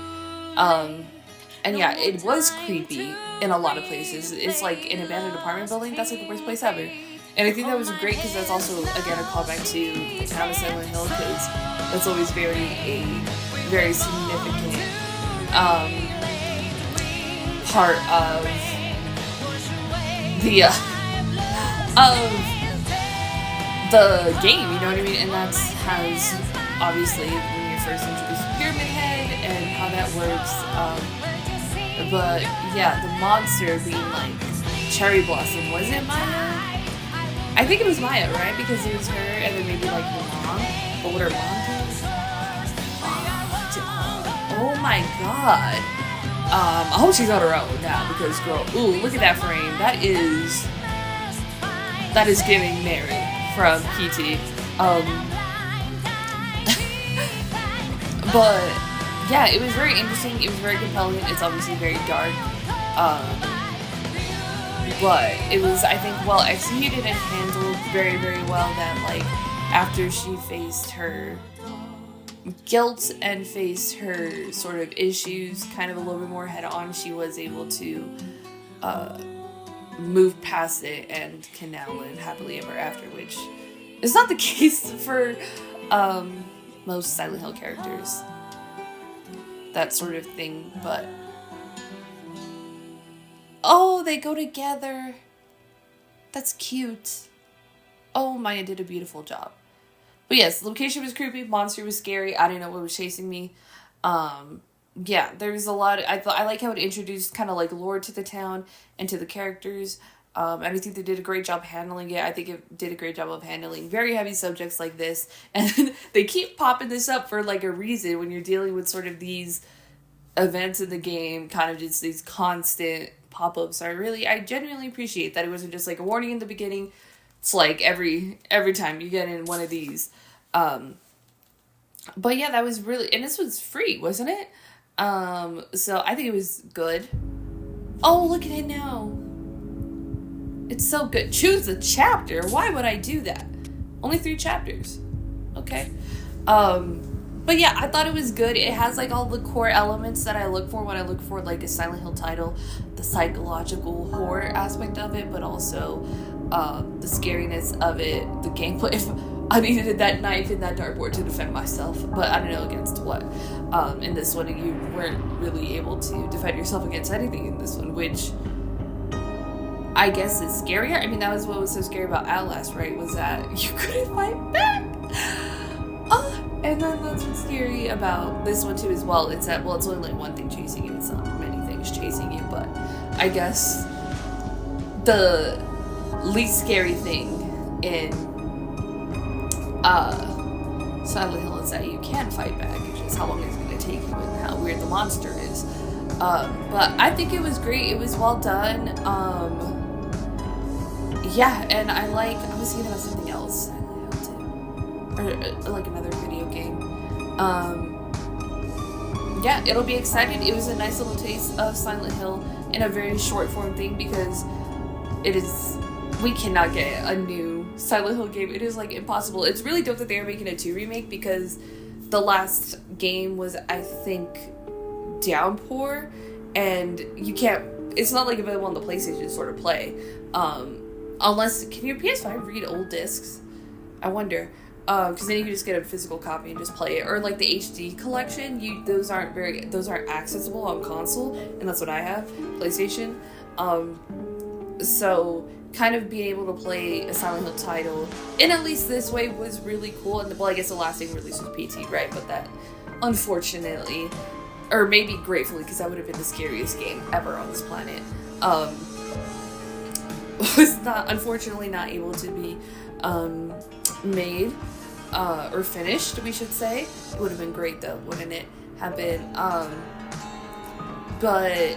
And yeah, it was creepy in a lot of places. It's like an abandoned apartment building. That's like the worst place ever. And I think that was great because that's also, again, a callback to the town of Silent Hill, because that's always very significant part of the game, you know what I mean? And that has, obviously, when you're first introduced to Pyramid Head and how that works. But yeah, the monster being like Cherry Blossom, was it Maya? I think it was Maya, right? Because it was her and then maybe like her mom. But what her mom does? Oh my god. I hope she's on her own now, because girl, ooh, look at that frame. That is giving Mary from PT. But yeah, it was very interesting. It was very compelling. It's obviously very dark. But it was, I think, well executed and handled very, very well, that like after she faced her guilt and faced her sort of issues kind of a little bit more head on, she was able to move past it and can now live happily ever after, which is not the case for most Silent Hill characters. That sort of thing, but oh, they go together. That's cute. Oh, Maya did a beautiful job. But yes, the location was creepy, monster was scary, I didn't know what was chasing me. Yeah, there's a lot, I like how it introduced kind of like lore to the town and to the characters. And I think they did a great job handling it. I think it did a great job of handling very heavy subjects like this. And they keep popping this up for like a reason when you're dealing with sort of these events in the game, kind of just these constant pop-ups. So I genuinely appreciate that it wasn't just like a warning in the beginning. It's like every time you get in one of these. But yeah, that was really, and this was free, wasn't it? So I think it was good. Oh, look at it now. It's so good. Choose a chapter. Why would I do that? Only 3 chapters. Okay. But yeah, I thought it was good. It has like all the core elements that I look for when I look for like a Silent Hill title. The psychological horror aspect of it, but also the scariness of it, the gameplay. If I needed that knife and that dartboard to defend myself, but I don't know against what. In this one, you weren't really able to defend yourself against anything in this one, which I guess is scarier. I mean, that was what was so scary about Outlast, right? Was that you couldn't fight back. And then that's what's scary about this one too as well. It's that, well, it's only like one thing chasing you. It's not many things chasing you, but I guess the least scary thing in Silent Hill is that you can fight back. It's just how long it's going to take you and how weird the monster is. But I think it was great. It was well done. Yeah, and I was thinking about something else. Or like another video game. Yeah, it'll be exciting. It was a nice little taste of Silent Hill in a very short form thing, because we cannot get a new Silent Hill game. It is like impossible. It's really dope that they are making a 2 remake, because the last game was, I think, Downpour, and it's not like available on the PlayStation to sort of play. Unless, can your PS5 read old discs? I wonder. Because then you can just get a physical copy and just play it, or like the HD collection. Those aren't accessible on console, and that's what I have, PlayStation. So kind of being able to play a Silent Hill title in at least this way was really cool. And well, I guess the last thing released was PT, right? But that, unfortunately, or maybe gratefully, because that would have been the scariest game ever on this planet, was unfortunately not able to be made. Or finished, we should say. It would have been great though, wouldn't it have been? But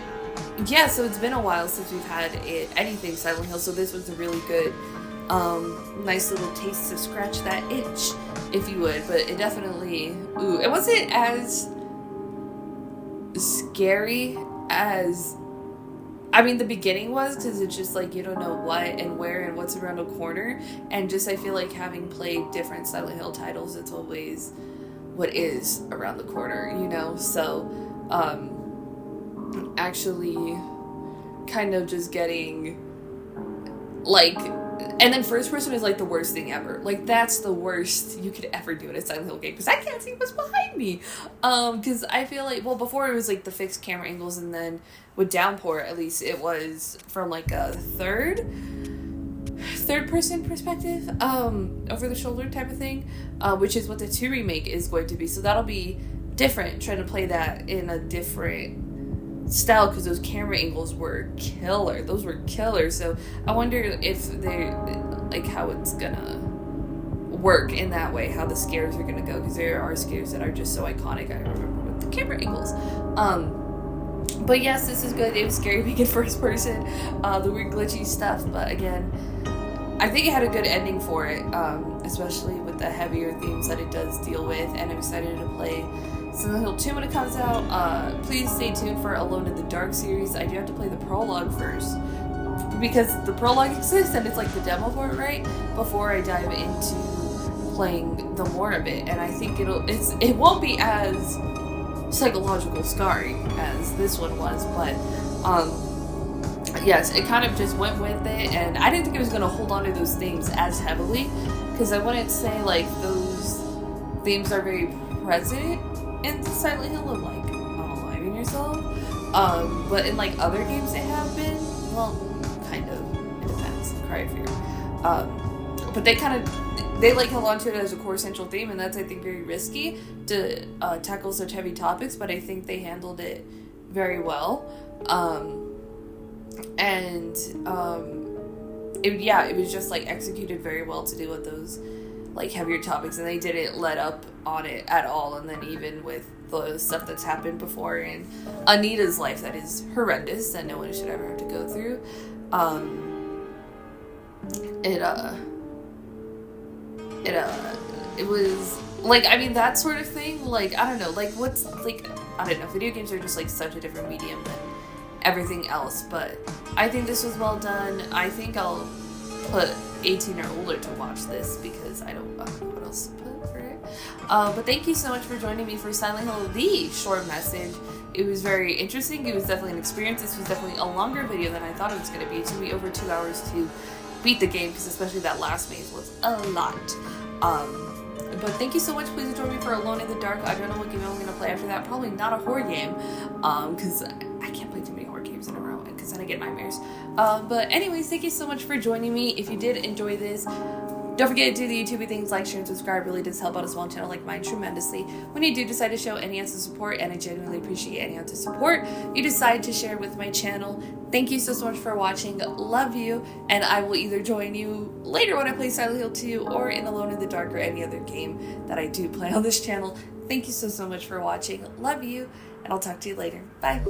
yeah, so it's been a while since we've had anything Silent Hill, so this was a really good, nice little taste to scratch that itch, if you would. But it definitely, it wasn't as scary as, I mean, the beginning was, because it's just like you don't know what and where and what's around a corner, and just I feel like having played different Silent Hill titles, it's always what is around the corner, you know. So actually kind of just getting like, and then first person is like the worst thing ever. Like that's the worst you could ever do in a Silent Hill game, because I can't see what's behind me. Because I feel like, well, before it was like the fixed camera angles, and then with Downpour at least it was from like a third person perspective, over the shoulder type of thing, which is what the 2 remake is going to be. So that'll be different, trying to play that in a different style, because those camera angles were killer. Those were killer. So I wonder if they, like, how it's gonna work in that way, how the scares are gonna go, because there are scares that are just so iconic. I remember with the camera angles. But yes, this is good. It was scary being in first person, the weird glitchy stuff, but again, I think it had a good ending for it, especially with the heavier themes that it does deal with, and I'm excited to play Silent Hill 2 when it comes out. Please stay tuned for Alone in the Dark series. I do have to play the prologue first, because the prologue exists and it's like the demo for it, right? Before I dive into playing the more of it, and I think it won't be as psychological scarring as this one was, but yes, it kind of just went with it, and I didn't think it was going to hold on to those themes as heavily, because I wouldn't say like those themes are very present in Silent Hill of like unaliving yourself, but in like other games they have been, well, kind of, it depends, Cry of Fear, but they like held on to it as a core central theme, and that's, I think, very risky to tackle such heavy topics, but I think they handled it very well. It was just like executed very well to deal with those like heavier topics, and they didn't let up on it at all. And then even with the stuff that's happened before in Anita's life that is horrendous, that no one should ever have to go through, it was like, I mean, that sort of thing, like, I don't know, like, what's, like, I don't know, video games are just, like, such a different medium than everything else, but I think this was well done. I think I'll put 18 or older to watch this, because I don't know what else to put for it. But thank you so much for joining me for Silent Hill, the short message. It was very interesting. It was definitely an experience. This was definitely a longer video than I thought it was going to be. It took me over 2 hours to beat the game, because especially that last maze was a lot. But thank you so much. Please join me for Alone in the Dark. I don't know what game I'm going to play after that. Probably not a horror game, because I can't play too many horror games in a row, because then I get nightmares. But anyways, thank you so much for joining me. If you did enjoy this, don't forget to do the YouTube things, like, share, and subscribe. Really does help out a small channel like mine tremendously. When you do decide to show any ounce of support, and I genuinely appreciate any ounce of support you decide to share with my channel, thank you so much for watching. Love you, and I will either join you later when I play Silent Hill 2 or in Alone in the Dark or any other game that I do play on this channel. Thank you so much for watching. Love you, and I'll talk to you later. Bye.